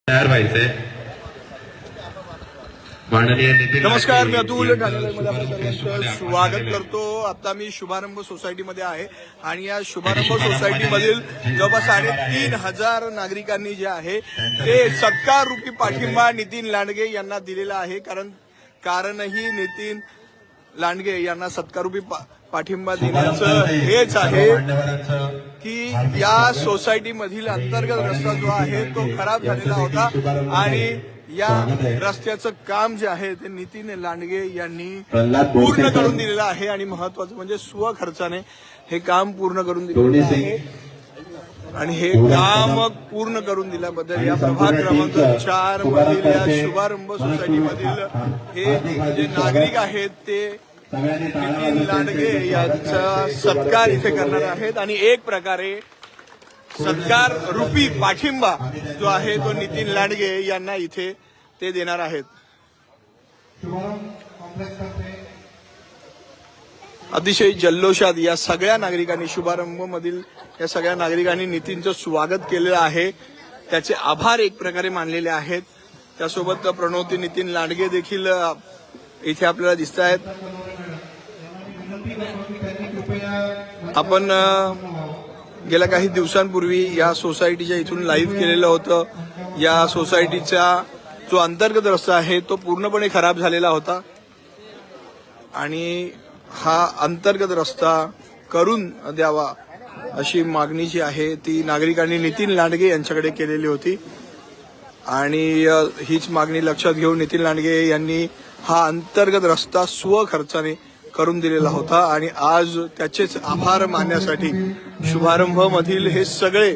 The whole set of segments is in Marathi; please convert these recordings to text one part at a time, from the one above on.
तयार व्हायचंय. माननीय नितीन नमस्कार, मी अतुल ठाणेमध्ये आपलं सर्वांचं स्वागत करतो. आता मी शुभारंभ सोसायटीमध्ये आहे आणि या शुभारंभ सोसायटीमधील जवळपास 3,500 नागरिकांनी जे आहे ते सत्कार रूपी पाठिंबा नितीन लांडगे यांना दिलेला आहे. कारणही नितीन लांडगे यांना सत्कारूपी पाठिंबा देण्याचं हेच आहे की या सोसायटीमधील अंतर्गत रस्ता जो आहे तो खराब झालेला होता आणि या रस्त्याचं काम जे आहे ते नितीन लांडगे यांनी पूर्ण करून दिलेलं आहे आणि महत्वाचं म्हणजे स्वखर्चाने हे काम पूर्ण करून दिलेलं आहे. आणि हे काम पूर्ण करून दिल्याबद्दल या प्रभाग क्रमांक 4 मधील या शुभारंभ सोसायटीमधील हे जे नागरिक आहेत ते नितीन लांडगे यांचा सत्कार इथे करणार आहेत आणि एक प्रकारे सत्कार रूपी पाठिंबा जो आहे तो नितीन लांडगे यांना इथे ते देणार आहेत. अतिशय जल्लोषात या सगळ्या नागरिकांनी शुभारंभ मधील या सगळ्या नागरिकांनी नितीनचं स्वागत केलेलं आहे. त्याचे आभार एक प्रकारे मानलेले आहेत. त्यासोबत प्रणवती नितीन लांडगे देखील इथे आपल्याला दिसत आहेत. आपण गेल्या काही दिवसांपूर्वी या सोसायटीच्या इथून लाईव्ह केलेलं होतं. या सोसायटीचा जो अंतर्गत रस्ता आहे तो पूर्णपणे खराब झालेला होता आणि हा अंतर्गत रस्ता करून द्यावा अशी मागणी जी आहे ती नागरिकांनी नितीन लांडगे यांच्याकडे केलेली होती आणि हीच मागणी लक्षात घेऊन नितीन लांडगे यांनी हा अंतर्गत रस्ता स्वखर्चाने करून दिलेला होता आणि आज त्याचेच आभार मानण्यासाठी शुभारंभ मधील हे सगळे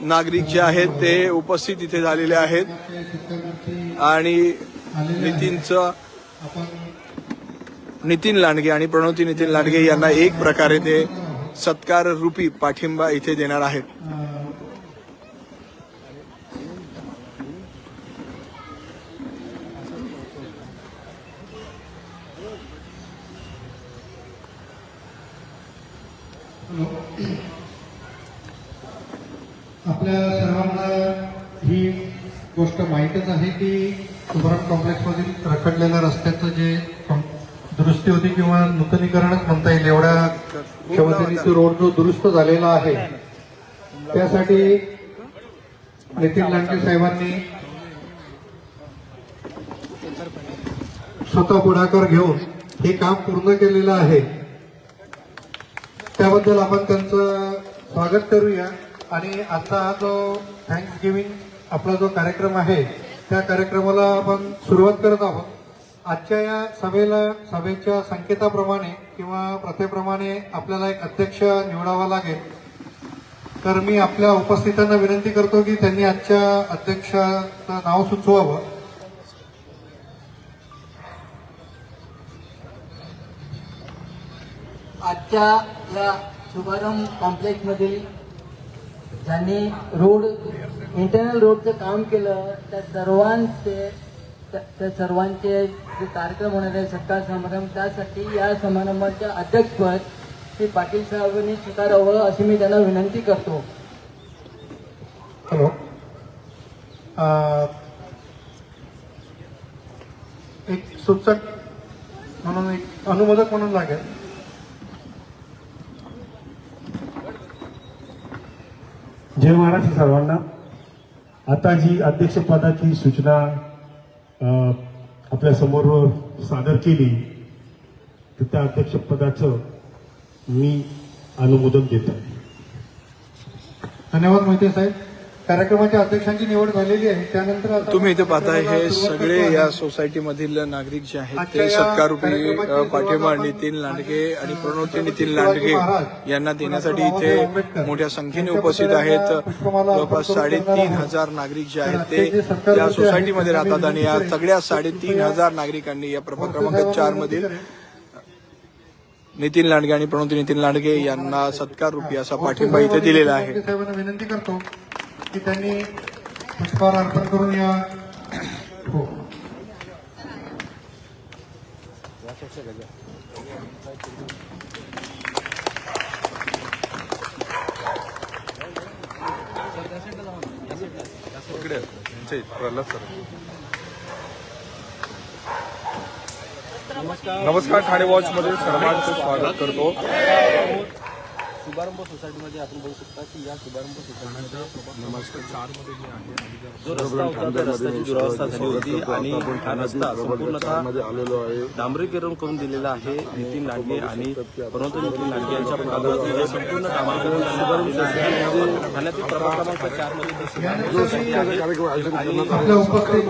नागरिक जे आहेत ते उपस्थित इथे झालेले आहेत आणि नितीन लांडगे आणि प्रणवती नितीन लांडगे यांना एक प्रकारे ते सत्कार रूपी पाठिंबा इथे देणार आहेत. आपल्या सर्वांना ही गोष्ट माहीतच आहे की शुभारंभ कॉम्प्लेक्समधील रखडलेल्या रस्त्याचं जे दुरुस्ती होती किंवा नूतनीकरणच म्हणता येईल एवढ्या क्षमतेने रोड जो दुरुस्त झालेला आहे त्यासाठी नितीन लांडगे साहेबांनी स्वतः पुढाकार घेऊन हे काम पूर्ण केलेलं आहे. त्याबद्दल आपण त्यांचं स्वागत करूया आणि आता हा जो थँक्स गिव्हिंग आपला जो कार्यक्रम आहे त्या कार्यक्रमाला आपण सुरुवात करत आहोत. आजच्या या सभेच्या संकेताप्रमाणे किंवा प्रथेप्रमाणे आपल्याला एक अध्यक्ष निवडावा लागेल. तर मी आपल्या उपस्थितांना विनंती करतो की त्यांनी आजच्या अध्यक्षाचं नाव सुचवावं. आजच्या या शुभारंभ कॉम्प्लेक्समधील ज्यांनी इंटरनल रोडचं काम केलं त्या सर्वांचे जे कार्यक्रम होणार आहे सत्कार समारंभ त्यासाठी या समारंभाच्या अध्यक्षपद श्री पाटील साहेबांनी स्वीकारावं अशी मी त्यांना विनंती करतो. हॅलो, एक सूचक म्हणून एक अनुमोदक म्हणून लागेल. जय महाराष्ट्र सर्वांना. आता जी अध्यक्षपदाची सूचना आपल्या समोर सादर केली तर त्या अध्यक्षपदाचं मी अनुमोदन देतो. धन्यवाद मोहिते साहेब. कार्यक्रमाच्या अध्यक्षांची निवड झालेली आहे. त्यानंतर तुम्ही इथे पाहताय हे सगळे या सोसायटीमधील नागरिक जे आहेत ते सत्काररूपी पाठिंबा नितीन लांडगे आणि प्रणवती नितीन लांडगे यांना देण्यासाठी इथे मोठ्या संख्येने उपस्थित आहेत. जवळपास 3,500 नागरिक जे आहेत ते या सोसायटीमध्ये राहतात आणि या सगळ्या 3,500 नागरिकांनी या प्रभाग क्रमांक 4 मधील नितीन लांडगे आणि प्रणवती नितीन लांडगे यांना सत्कार रूपी असा पाठिंबा इथे दिलेला आहे. विनंती करतो की त्यांनी पुष्पहार अर्पण करून या. हो, इकडे जय प्रल्हाद सर. नमस्कार ठाणे वॉच मध्ये सर्वांचं स्वागत करतो. शुभारंभ सोसायटीमध्ये आपण बघू शकता की या शुभारंभ सोसायटीमध्ये नमस्कार 4 मध्ये जे आहे जो रस्ता होता त्या रस्त्याची दुरावस्था झाली होती आणि हा रस्ता संपूर्णतः डांबरीकरण करून दिलेला आहे. नितीन लांडगे आणि परंतु नितीन लांडगे यांच्या काळामध्ये हे संपूर्ण डांबरीकरण करण्यात आलेलं आहे. ठाण्यातील प्रभाग क्रमांक 4 मध्ये ते शुभारंभ सोसायटी आहे आणि आपल्या उपस्थित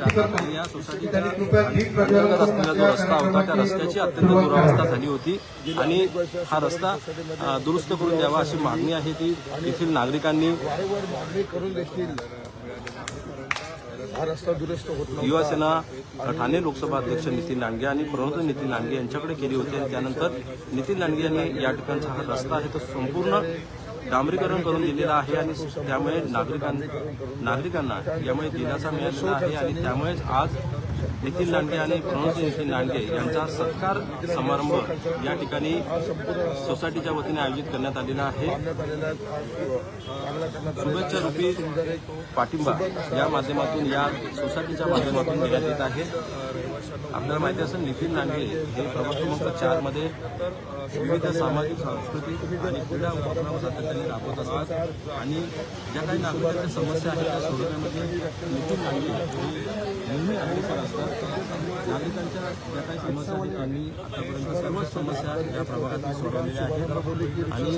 सरकार या सोसायटीच्या कृपया ठीक प्रज्वलन करून रस्त्याला जो रस्ता होता त्या रस्त्याची अत्यंत दुरावस्था झाली होती आणि हा रस्ता दुरुस्त करून द्यावा अशी मागणी आहे ती येथील नागरिकांनी युवासेना ठाणे लोकसभा अध्यक्ष नितीन लांडगे आणि प्रणोद नितीन लांडगे यांच्याकडे केली होती आणि त्यानंतर नितीन लांडगे यांनी या ठिकाणचा हा रस्ता आहे तो संपूर्ण डांबरीकरण करून दिलेला आहे आणि त्यामुळे नागरिकांना यामुळे दिलासा मिळालेला आहे आणि त्यामुळेच आज नितीन लांडगे आणि प्रणोद नितीन लांडगे यांचा सत्कार समारंभ या ठिकाणी सोसायटीच्या वतीने आयोजित करण्यात आलेला आहे. शुभेच्छा रूपी पाठिंबा या माध्यमातून या सोसायटीच्या माध्यमातून देण्यात येत आहे. आपल्याला माहिती असेल नितीन लांडगे हे प्रभाग क्रमांक 4 मध्ये विविध सामाजिक सांस्कृतिक आणि क्रीडा उपक्रम सातत्याने राबवत असतात आणि ज्या काही नागरिकांच्या समस्या आहेत त्या सोडवण्यामध्ये नितीन लांडगे नेहमी अग्रेसर असतात. नागरिकांच्या ज्या काही समस्या आहेत त्यांनी आतापर्यंत सर्वच समस्या या प्रभागातून सोडवलेल्या आहेत आणि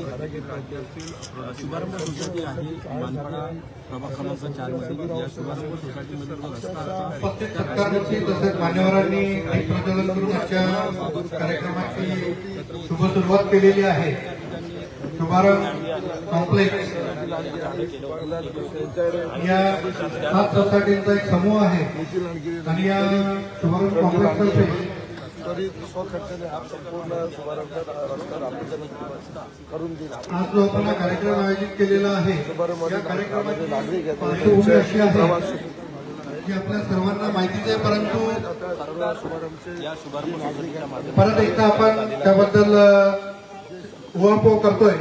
शुभारंभ सोसायटी आहे मानपाडा प्रभाग क्रमांक 4 मध्ये या शुभारंभ सोसायटीमध्ये जो रस्ता उपस्थित सरकारची तसेच मान्यवरांनी ठीक प्रज्वलन करून आजच्या कार्यक्रमाची शुभ सुरुवात केलेली आहे. शुभारंभ कॉम्प्लेक्स या 7 सोसायटींचा एक समूह आहे आणि या शुभारंभ कॉम्प्लेक्सतर्फे आज जो आपण हा कार्यक्रम आयोजित केलेला आहे या कार्यक्रमाची पार्श्वभूमी अशी आहे जी आपल्या सर्वांना माहितीच आहे, परंतु परत एकदा आपण त्याबद्दल उहापोह करतोय.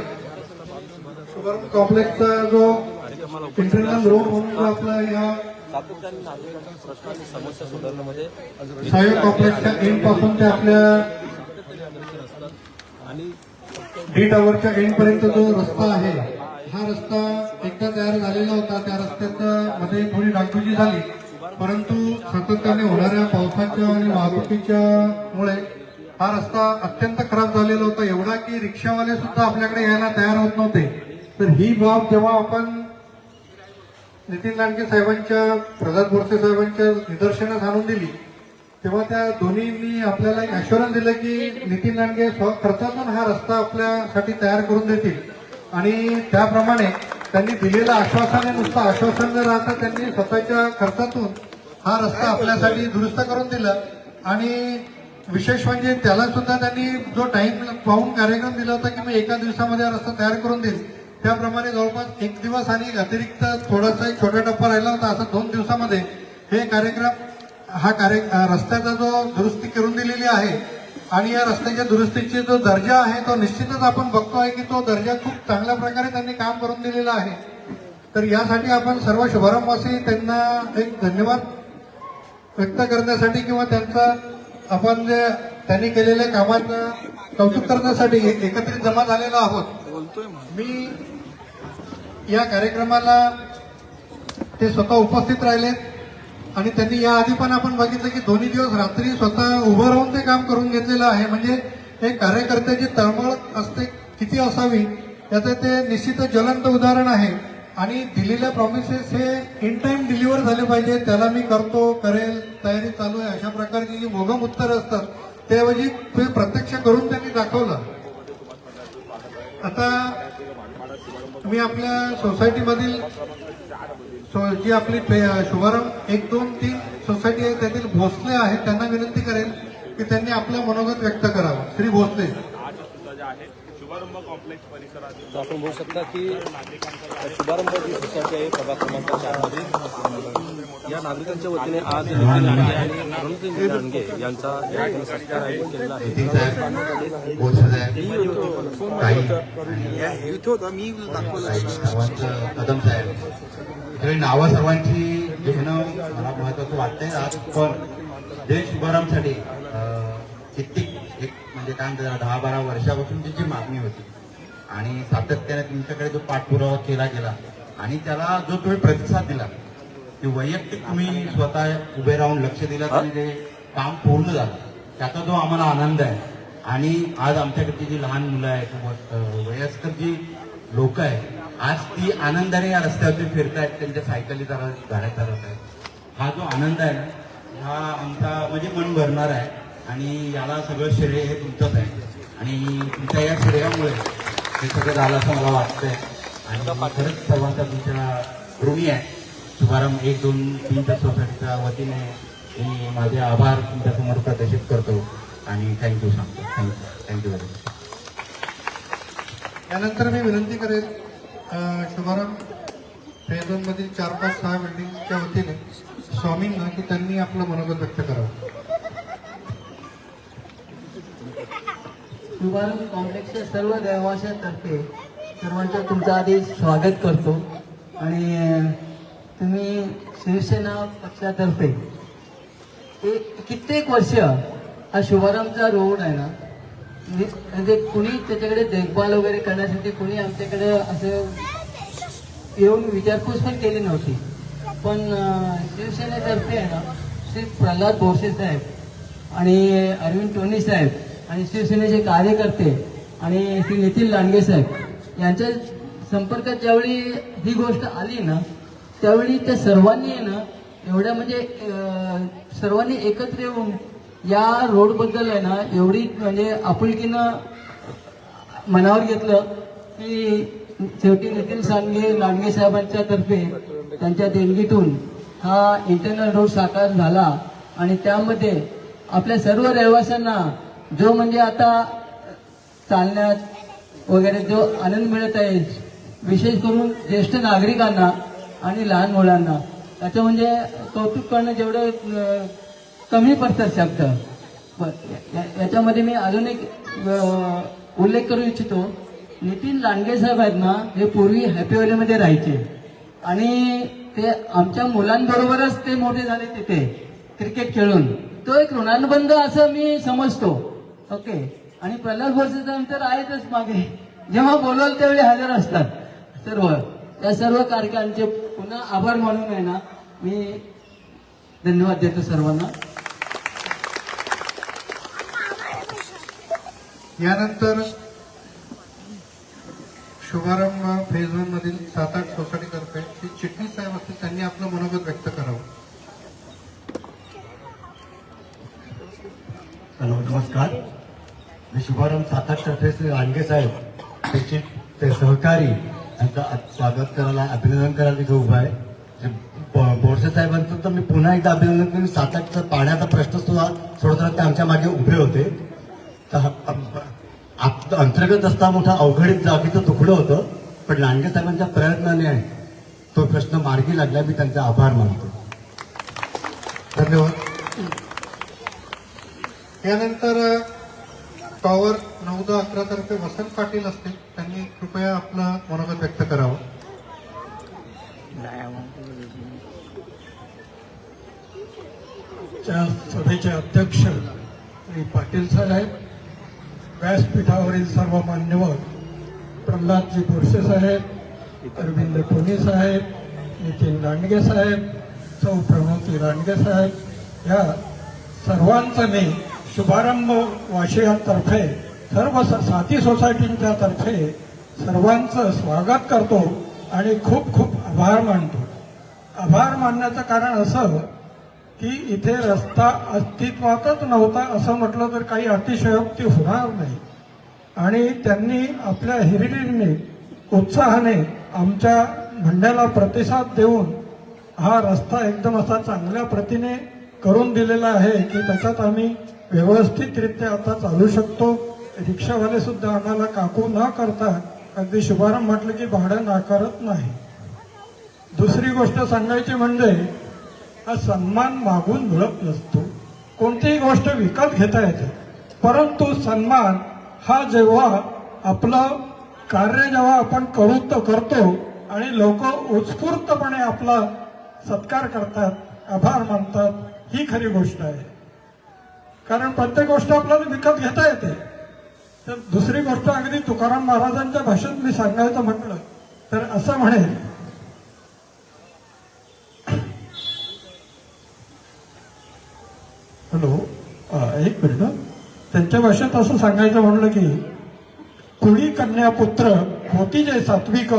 शुभारंभ कॉम्प्लेक्सचा जो इंटरनल रोड म्हणून जो आपला या सातत्याने नागरिकांच्या प्रश्न आणि समस्या सोडवण्यामध्ये सहाय्यक कॉम्प्लेक्सच्या एंड पासून ते आपल्या आणि डी टावरच्या एंड पर्यंत जो रस्ता आहे हा रस्ता एकदा तयार झालेला होता. त्या रस्त्यात मध्ये थोडी डागडुजी झाली, परंतु सातत्याने होणाऱ्या पावसाच्या आणि वाहतुकीच्या मुळे हा रस्ता अत्यंत खराब झालेला होता. एवढा की रिक्षावाले सुद्धा आपल्याकडे यायला तयार होत नव्हते. तर ही बाब जेव्हा आपण नितीन लांडगे साहेबांच्या, प्रल्हाद बोरसे साहेबांच्या निदर्शनास आणून दिली तेव्हा त्या दोन्हींनी आपल्याला एक ॲश्युरन्स दिलं की नितीन लांडगे स्वखर्चातून हा रस्ता आपल्यासाठी तयार करून देतील आणि त्याप्रमाणे त्यांनी दिलेलं आश्वासन नुसतं आश्वासन न राहता त्यांनी स्वतःच्या खर्चातून हा रस्ता आपल्यासाठी दुरुस्त करून दिला. आणि विशेष म्हणजे त्याला सुद्धा त्यांनी जो टाइम पाहून कार्यक्रम दिला होता की मी एका दिवसामध्ये हा रस्ता तयार करून देईल, त्याप्रमाणे जवळपास 1 दिवस आणि अतिरिक्त थोडासा एक छोटा टप्पा राहिला होता. असं 2 दिवसामध्ये हे रस्त्याचा जो दुरुस्ती करून दिलेली आहे आणि या रस्त्याच्या दुरुस्तीची जो दर्जा आहे तो निश्चितच आपण बघतोय की तो दर्जा खूप चांगल्या प्रकारे त्यांनी काम करून दिलेला आहे. तर यासाठी आपण सर्व शुभारंभवासी त्यांना एक धन्यवाद व्यक्त करण्यासाठी किंवा त्यांचा आपण जे त्यांनी केलेल्या कामाचं कौतुक करण्यासाठी एकत्रित जमा झालेलो आहोत. मी या कार्यक्रमाला ते स्वतः उपस्थित राहिले आणि त्यांनी याआधी पण आपण बघितलं की दोन्ही दिवस रात्री स्वतः उभं राहून ते काम करून घेतलेलं आहे. म्हणजे एक कार्यकर्त्याची तळमळ असते किती असावी याचं ते निश्चितच ज्वलंत उदाहरण आहे. आणि दिलेल्या प्रॉमिसेस हे इन टाइम डिलिव्हर झाले पाहिजे. त्याला मी करतो, करेल, तयारी चालू आहे अशा प्रकारची जी मोगम उत्तरं असतात त्याऐवजी ते प्रत्यक्ष करून त्यांनी दाखवलं. आता मी आपल्या सोसायटीमधील जी आपली शुभारंभ 1, 2, 3 सोसायटी आहे त्यातील भोसले आहेत त्यांना विनंती करेल की त्यांनी आपलं मनोगत व्यक्त करावं. श्री भोसले. शुभारंभ तर आपण बघू शकता की शुभारंभ जी सोसायटी आहे प्रभाग क्रमांक 4 मध्ये या नागरिकांच्या वतीने आज नितीन लांडगे आणि रणजित लांडगे यांचा या ठिकाणी सत्कार आयोजित केलेला आहे. नितीन साहेब बोरसे साहेब काही इथे होता मी दाखवलं सर्वांचं कदम साहेब सगळी नावं सर्वांची घेणं मला महत्वाचं वाटतंय आज. पण जय शुभारंभसाठी कित्येक एक म्हणजे काय म्हणतात 10-12 वर्षापासून जी मागणी होती आणि सातत्याने तुमच्याकडे जो पाठपुरावा केला गेला आणि त्याला जो तुम्ही प्रतिसाद दिला की वैयक्तिक तुम्ही स्वतः उभे राहून लक्ष दिलं आणि ते काम पूर्ण झालं त्याचा जो आम्हाला आनंद आहे. आणि आज आमच्याकडची जी लहान मुलं आहेत वयस्कर जी लोक आहेत आज ती आनंदाने या रस्त्यावरती फिरतायत त्यांच्या सायकली चालत गाड्या चालत आहेत. हा जो आनंद आहे ना हा आमचा म्हणजे मन भरणार आहे आणि याला सगळं श्रेय हे तुमचंच आहे आणि तुमच्या या श्रेयामुळे हे सगळं झालं असं मला वाटतंय आणि खरंच सर्वांचा तुमच्या ऋणी आहे. शुभारंभ 1, 2, 3 सोसायटीच्या वतीने मी माझे आभार तुमच्यासमोर प्रदर्शित करतो आणि थँक्यू सांगतो. Thank you very much. यानंतर मी विनंती करेन शुभारंभ फेज 1 मधील 4-5-6 बिल्डिंगच्या वतीने स्वामींना की त्यांनी आपलं मनोगत व्यक्त करावं. शुभारंभ कॉम्प्लेक्सच्या सर्व रहिवाशांतर्फे सर्वांचं तुमचं आधी स्वागत करतो आणि तुम्ही शिवसेना पक्षातर्फे कित्येक वर्ष हा शुभारंभचा रोड आहे ना म्हणजे कुणी त्याच्याकडे देखभाल वगैरे करण्यासाठी कुणी आमच्याकडे असं येऊन विचारपूस पण केली नव्हती. पण शिवसेनेतर्फे आहे ना श्री प्रल्हाद बोरसे साहेब आणि अरविंद टोनी साहेब आणि शिवसेनेचे कार्यकर्ते आणि श्री नितीन लांडगे साहेब यांच्या संपर्कात ज्यावेळी ही गोष्ट आली ना त्यावेळी त्या सर्वांनी आहे ना एवढ्या म्हणजे सर्वांनी एकत्र येऊन या रोडबद्दल आहे ना एवढी म्हणजे आपुलकीनं मनावर घेतलं की शेवटी नितीन लांडगे साहेबांच्या तर्फे त्यांच्या देणगीतून हा इंटरनल रोड साकार झाला आणि त्यामध्ये आपल्या सर्व रहिवाशांना जो म्हणजे आता चालण्यात वगैरे जो आनंद मिळत आहे विशेष करून ज्येष्ठ नागरिकांना आणि लहान मुलांना त्याचं म्हणजे कौतुक करणं जेवढं कमी पडतात शब्द. याच्यामध्ये मी अजून एक उल्लेख करू इच्छितो. नितीन लांडगे साहेब आहेत ना हे पूर्वी हॅपी व्हॅलीमध्ये राहायचे आणि ते आमच्या मुलांबरोबरच ते मोठे झाले तिथे क्रिकेट खेळून. तो एक ऋणानुबंध असं मी समजतो. ओके. आणि प्रल्हाद बोरसे साहेब तर आहेतच मागे जेव्हा बोलवाल त्यावेळी हजर असतात सर्व. त्या सर्व कार्यकर्त्यांचे पुन्हा आभार मानून आहे ना मी धन्यवाद देतो सर्वांना. यानंतर शुभारंभ फेज 1 मधील 7-8 सोसायटीतर्फे श्री चिटणीस साहेब असतील त्यांनी आपलं मनोगत व्यक्त करावं. हॅलो नमस्कार. मी शुभारंभ 7-8 तर्फे श्री लांडगे साहेब त्याचे ते सहकारी यांचं स्वागत करायला अभिनंदन करायला तिथे उभा आहे. बोरसे साहेबांचं तर मी पुन्हा एकदा अभिनंदन करून 7-8 पाण्याचा प्रश्न सुद्धा सोडताना ते आमच्या मागे उभे होते. तर अंतर्गत असता मोठा अवघडीत जागेचं तुकडं होतं पण लांडगे साहेबांच्या प्रयत्नाने तो प्रश्न मार्गी लागला. मी त्यांचे आभार मानतो. धन्यवाद. यानंतर टॉवर 9-10-11 तर्फे वसंत पाटील असतील त्यांनी कृपया आपलं मनोगत व्यक्त करावं. सभेचे अध्यक्ष श्री पाटील साहेब, व्यासपीठावरील सर्व मान्यवर, प्रल्हादजी बोरसे साहेब, अरविंद टोनी साहेब, नितीन लांडगे साहेब, सौ प्रणवती लांडगे साहेब या सर्वांचं मी शुभारंभ वाशियांतर्फे सर्व साथी सोसायटींच्या तर्फे सर्वांचं स्वागत करतो आणि खूप खूप आभार मानतो. आभार मानण्याचं कारण असं की इथे रस्ता अस्तित्वातच नव्हता असं म्हटलं तर काही अतिशयोक्ती होणार नाही आणि त्यांनी आपल्या हिरिरीने उत्साहाने आमच्या म्हणण्याला प्रतिसाद देऊन हा रस्ता एकदम असा चांगल्या प्रतीने करून दिलेला आहे की त्याच्यात आम्ही व्यवस्थितरित्या आता चालू शकतो रिक्षावाले सुद्धा आम्हाला काकू न करता अगदी शुभारंभ म्हटलं की भाडं नाकारत नाही. दुसरी गोष्ट सांगायची म्हणजे हा सन्मान मागून मिळत नसतो. कोणतीही गोष्ट विकत घेता येते, परंतु सन्मान हा जेव्हा आपलं कार्य जेव्हा आपण करतो आणि लोक उत्स्फूर्तपणे आपला सत्कार करतात, आभार मानतात, ही खरी गोष्ट आहे. कारण प्रत्येक गोष्ट आपल्याला विकत घेता येते. तर दुसरी गोष्ट अगदी तुकाराम महाराजांच्या भाषेत मी सांगायचं म्हटलं तर असं म्हणेल, हॅलो एक मिनिट, त्यांच्या भाषेत असं सांगायचं म्हणलं की कुळी कन्या पुत्र होती जे सात्विक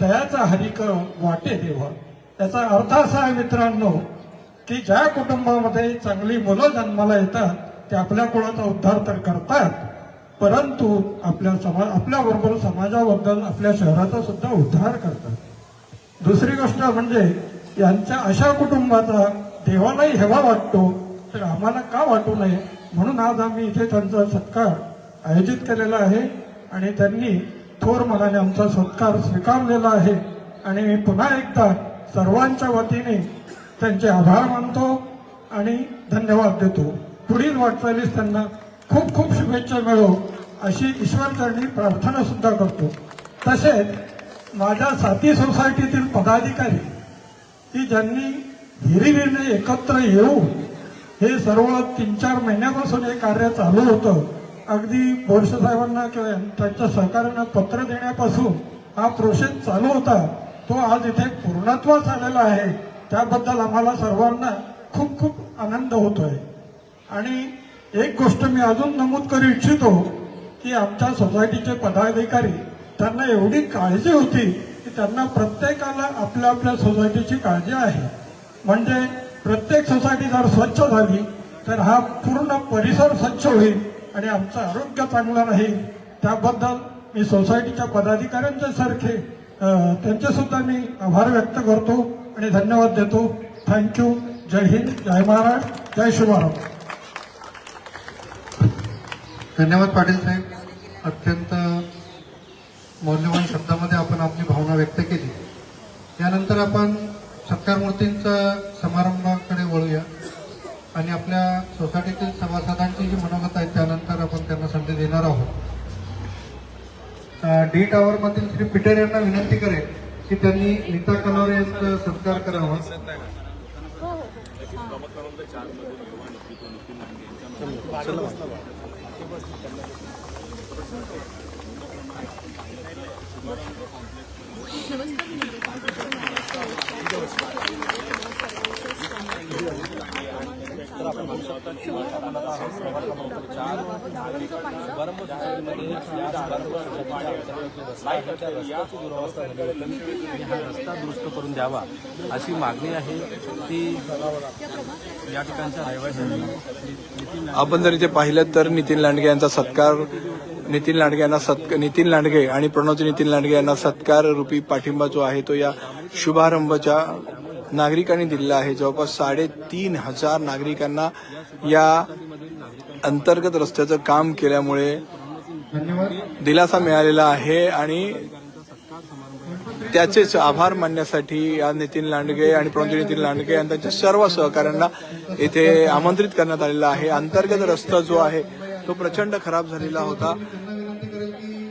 तयाचा हरिक वाटे देवा. त्याचा अर्थ असा आहे मित्रांनो की ज्या कुटुंबामध्ये चांगली मुलं जन्माला येतात ते आपल्या कुळाचा उद्धार तर करतात, परंतु आपल्याबरोबर समाजाबद्दल आपल्या शहराचा सुद्धा उद्धार करतात. दुसरी गोष्ट म्हणजे यांच्या अशा कुटुंबाचा देवालाही हेवा वाटतो, तर आम्हाला का वाटू नये म्हणून आज आम्ही इथे त्यांचा सत्कार आयोजित केलेला आहे आणि त्यांनी थोर मनाने आमचा सत्कार स्वीकारलेला आहे. आणि मी पुन्हा एकदा सर्वांच्या वतीने त्यांचे आभार मानतो आणि धन्यवाद देतो. पुढील वाटचालीस त्यांना खूप खूप शुभेच्छा मिळो अशी ईश्वरचरणी प्रार्थना सुद्धा करतो. तसेच माझ्या साथी सोसायटीतील पदाधिकारी की ज्यांनी हिरिरीने एकत्र येऊन हे सर्व 3-4 महिन्यापासून हे कार्य चालू होतं. अगदी बोरसे साहेबांना किंवा त्यांच्या सहकार्यांना पत्र देण्यापासून हा प्रोसेस चालू होता, तो आज इथे पूर्णत्वास आलेला आहे. त्याबद्दल आम्हाला सर्वांना खूप खूप आनंद होतोय. आणि एक गोष्ट मी अजून नमूद करू इच्छितो की आमच्या सोसायटीचे पदाधिकारी, त्यांना एवढी काळजी होती की त्यांना प्रत्येकाला आपल्या आपल्या सोसायटीची काळजी आहे. म्हणजे प्रत्येक सोसायटी जर स्वच्छ झाली तर हा पूर्ण परिसर स्वच्छ होईल आणि आमचं आरोग्य चांगलं राहील. त्याबद्दल मी सोसायटीच्या पदाधिकाऱ्यांच्या सारखे त्यांचे सुद्धा मी आभार व्यक्त करतो आणि धन्यवाद देतो. थँक्यू. जय हिंद, जय महाराष्ट्र, जय शुभारंभ. धन्यवाद पाटील साहेब. अत्यंत मौल्यवान शब्दामध्ये आपण आपली भावना व्यक्त केली. यानंतर आपण सत्कार मूर्तींचा समारंभाकडे वळूया आणि आपल्या सोसायटीतील सभासदांची जी मनोगत आहेत त्यानंतर आपण त्यांना संधी देणार आहोत. डी टावर मधील श्री पीटर यांना विनंती करेन की त्यांनी नीता कनोरे यांचा सत्कार करावा. रस्ता दुरुस्त करून द्यावा अशी मागणी आहे ती या ठिकाणच्या रहिवाशांनी. आपण जर इथे पाहिलं तर नितीन लांडगे यांचा सत्कार, नितीन लांडगे आणि प्रणवजी नितीन लांडगे यांना सत्कार रूपी पाठिंबा जो आहे तो या शुभारंभाच्या नागरिकांनी दिलेला आहे. जवळपास 3,500 नागरिकांना या अंतर्गत रस्त्याचं काम केल्यामुळे दिलासा मिळालेला आहे आणि त्याचेच आभार मानण्यासाठी या नितीन लांडगे आणि प्रणवजी नितीन लांडगे आणि त्यांच्या सर्व सहकाऱ्यांना इथे आमंत्रित करण्यात आलेला आहे. अंतर्गत रस्ता जो आहे तो प्रचंड खराब झालेला होता,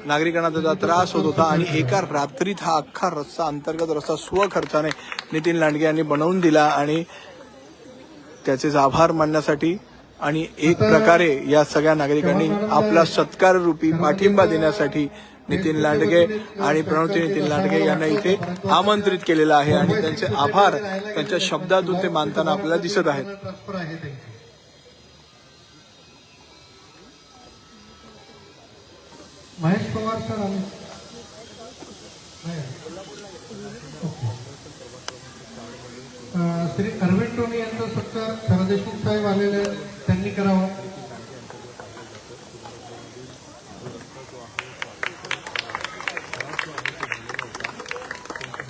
नागरिकांना त्याचा त्रास होत होता आणि एका रात्रीत हा अख्खा रस्ता, अंतर्गत रस्ता स्वखर्चाने नितीन लांडगे यांनी बनवून दिला आणि त्याचेच आभार मानण्यासाठी आणि एक प्रकारे या सगळ्या नागरिकांनी आपला सत्कार रूपी पाठिंबा देण्यासाठी नितीन लांडगे आणि प्रणवजी नितीन लांडगे यांना इथे आमंत्रित केलेलं आहे आणि त्यांचे आभार त्यांच्या शब्दातून ते मानताना आपल्याला दिसत आहेत. महेश पवार सर श्री अरविंद टोनी यांचा सत्कार सरदेशमुख साहेब आलेले त्यांनी करावा.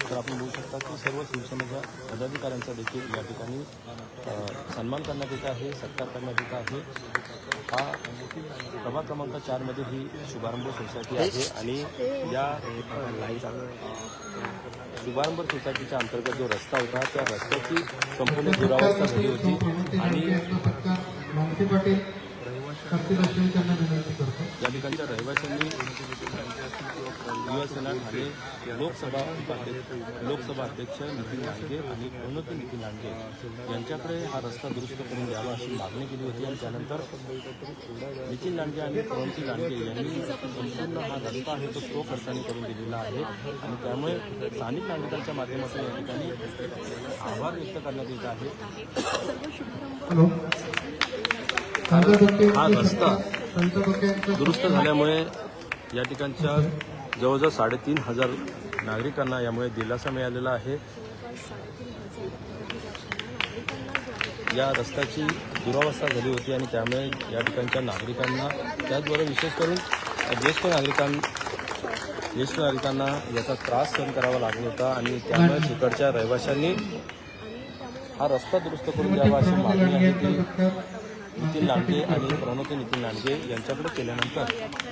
तर आपण बघू शकता की सर्व शिवसेनेच्या पदाधिकाऱ्यांचा देखील या ठिकाणी सन्मान करण्यात येत आहे, सत्कार करण्यात येत आहे. हा प्रभाग क्रमांक 4 मध्ये ही शुभारंभ सोसायटी आहे आणि या शुभारंभ सोसायटीच्या अंतर्गत जो रस्ता होता त्या रस्त्याची संपूर्ण दुरावस्था झाली होती आणि मानसी पाटील करतील अशी त्यांना विनंती करतो. या ठिकाणच्या रहिवाशांनी युवासेना ठाणे लोकसभा अध्यक्ष नितीन लांडगे आणि प्रणोती नितीन लांडगे यांच्याकडे हा रस्ता दुरुस्त करून द्यावा अशी मागणी केली होती आणि त्यानंतर नितीन लांडगे आणि प्रणोती लांडगे यांनी संपूर्ण हा रस्ता आहे तो स्लो खर्चाने करून दिलेला आहे आणि त्यामुळे स्थानिक नागरिकांच्या माध्यमातून या ठिकाणी आभार व्यक्त करण्यात येत आहे. हॅलो. हा रस्ता दुरुस्त झाल्यामुळे या ठिकाणच्या जवळजवळ 3,500 नागरिकांना यामुळे दिलासा मिळालेला आहे. या रस्त्याची दुरावस्था झाली होती आणि त्यामुळे या ठिकाणच्या नागरिकांना त्याचबरोबर विशेष करून ज्येष्ठ नागरिकांना याचा त्रास सहन करावा लागला होता आणि त्यामुळे तिकडच्या रहिवाशांनी हा रस्ता दुरुस्त करून द्यावा अशी मागणी आहे ती नितीन लांडगे आणि प्रणोती नितीन लांडगे यांच्याकडे केल्यानंतर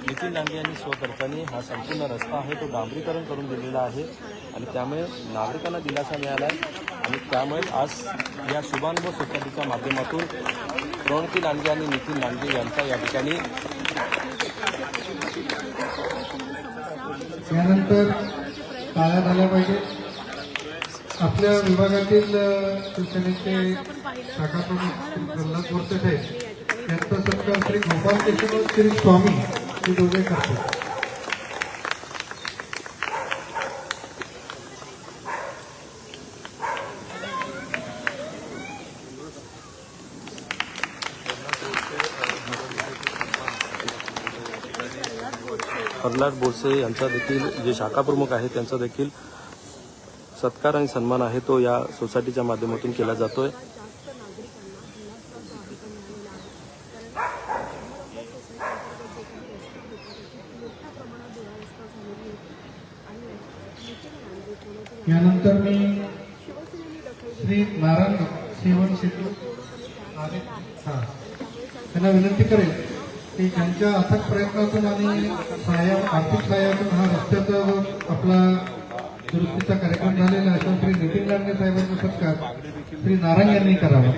नितीन लांडगे यांनी स्वखर्चाने हा संपूर्ण रस्ता आहे तो डांबरीकरण करून दिलेला आहे आणि त्यामुळे नागरिकांना दिलासा मिळाला आहे आणि त्यामुळे आज या शुभारंभ सोसायटीच्या माध्यमातून प्रणोती लांडगे आणि नितीन लांडगे यांचा या ठिकाणी यानंतर टाळ्या झाल्या पाहिजे. आपल्या विभागातील शिवसेनेचे शाखा प्रमुख प्रल्हाद बोरसे साहेब यांचा सत्कार श्री गोपाल केशव श्री स्वामी हे दोघे करतात. प्रल्हाद बोरसे यांचा देखील जे शाखा प्रमुख आहेत त्यांचा देखील सत्कार आणि सन्मान आहे तो या सोसायटीच्या माध्यमातून केला जातोय. यानंतर मी श्री नारायण सेवन शेट्टी त्यांना विनंती करेल की त्यांच्या अथक प्रयत्नातून आणि आर्थिक सहाय्यातून हा रस्त्याचा जो आपला दुरुस्तीचा कार्यक्रम झालेला आहे तो श्री नितीन लांडगे साहेबांचा सत्कार श्री नारायण यांनी करावा.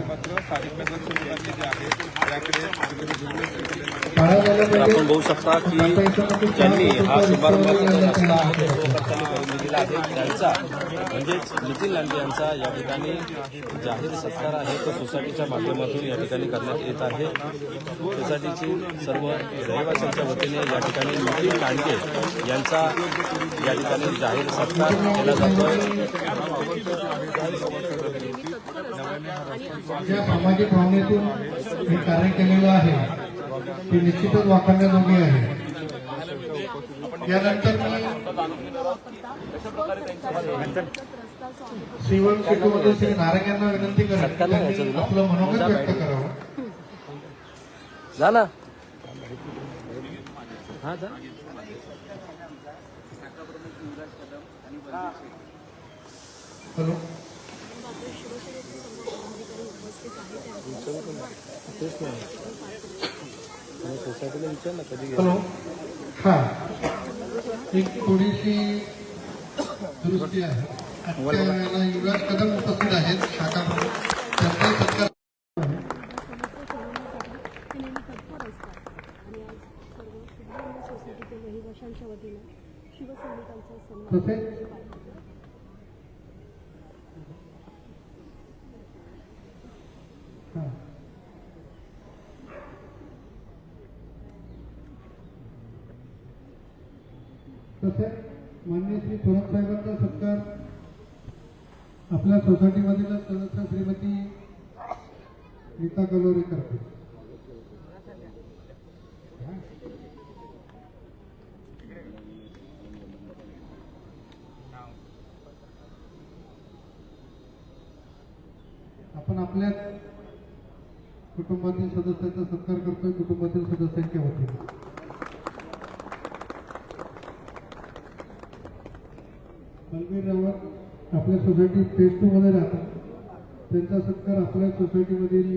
आपण बघू शकता की त्यांनी हा शुभारंभ रस्ता आहे तो खर्चाने करून दिलेला आहे. त्यांचा म्हणजेच नितीन लांडगे यांचा या ठिकाणी जाहीर सत्कार आहे तो सोसायटीच्या माध्यमातून या ठिकाणी करण्यात येत आहे. सोसायटीची सर्व रहिवाशांच्या वतीने या ठिकाणी नितीन लांडगे यांचा या ठिकाणी जाहीर सत्कार केला जातोय. ज्या सामाजिक भावनेतून हे कार्य केलेलं आहे ते निश्चितच वापरण्याजोगे आहे. यानंतर श्रीवन शेट्टीमधून श्री नारायण यांना विनंती करेन आपलं मनोगत व्यक्त करावं. जा ना. हा जा. हॅलो. सोसायटीला विचार ना कधी हॅलो. हा एक थोडीशी दुरुस्ती आहे. आजच्या वेळेला युवराज कदम उपस्थित आहेत शाखा प्रमुख त्यांचा सत्कार तसेच तसेच माननीय श्री थोरात साहेबांचा सत्कार आपल्या सोसायटीमधील सदस्य श्रीमती नीता गलोरी करते. आपण आपल्या कुटुंबातील सदस्यांचा सत्कार करतोय कुटुंबातील सदस्यांच्या वतीने. बलबीर रावत आपल्या सोसायटी फेज 2 मध्ये राहतात. त्यांचा सत्कार आपल्या सोसायटीमधील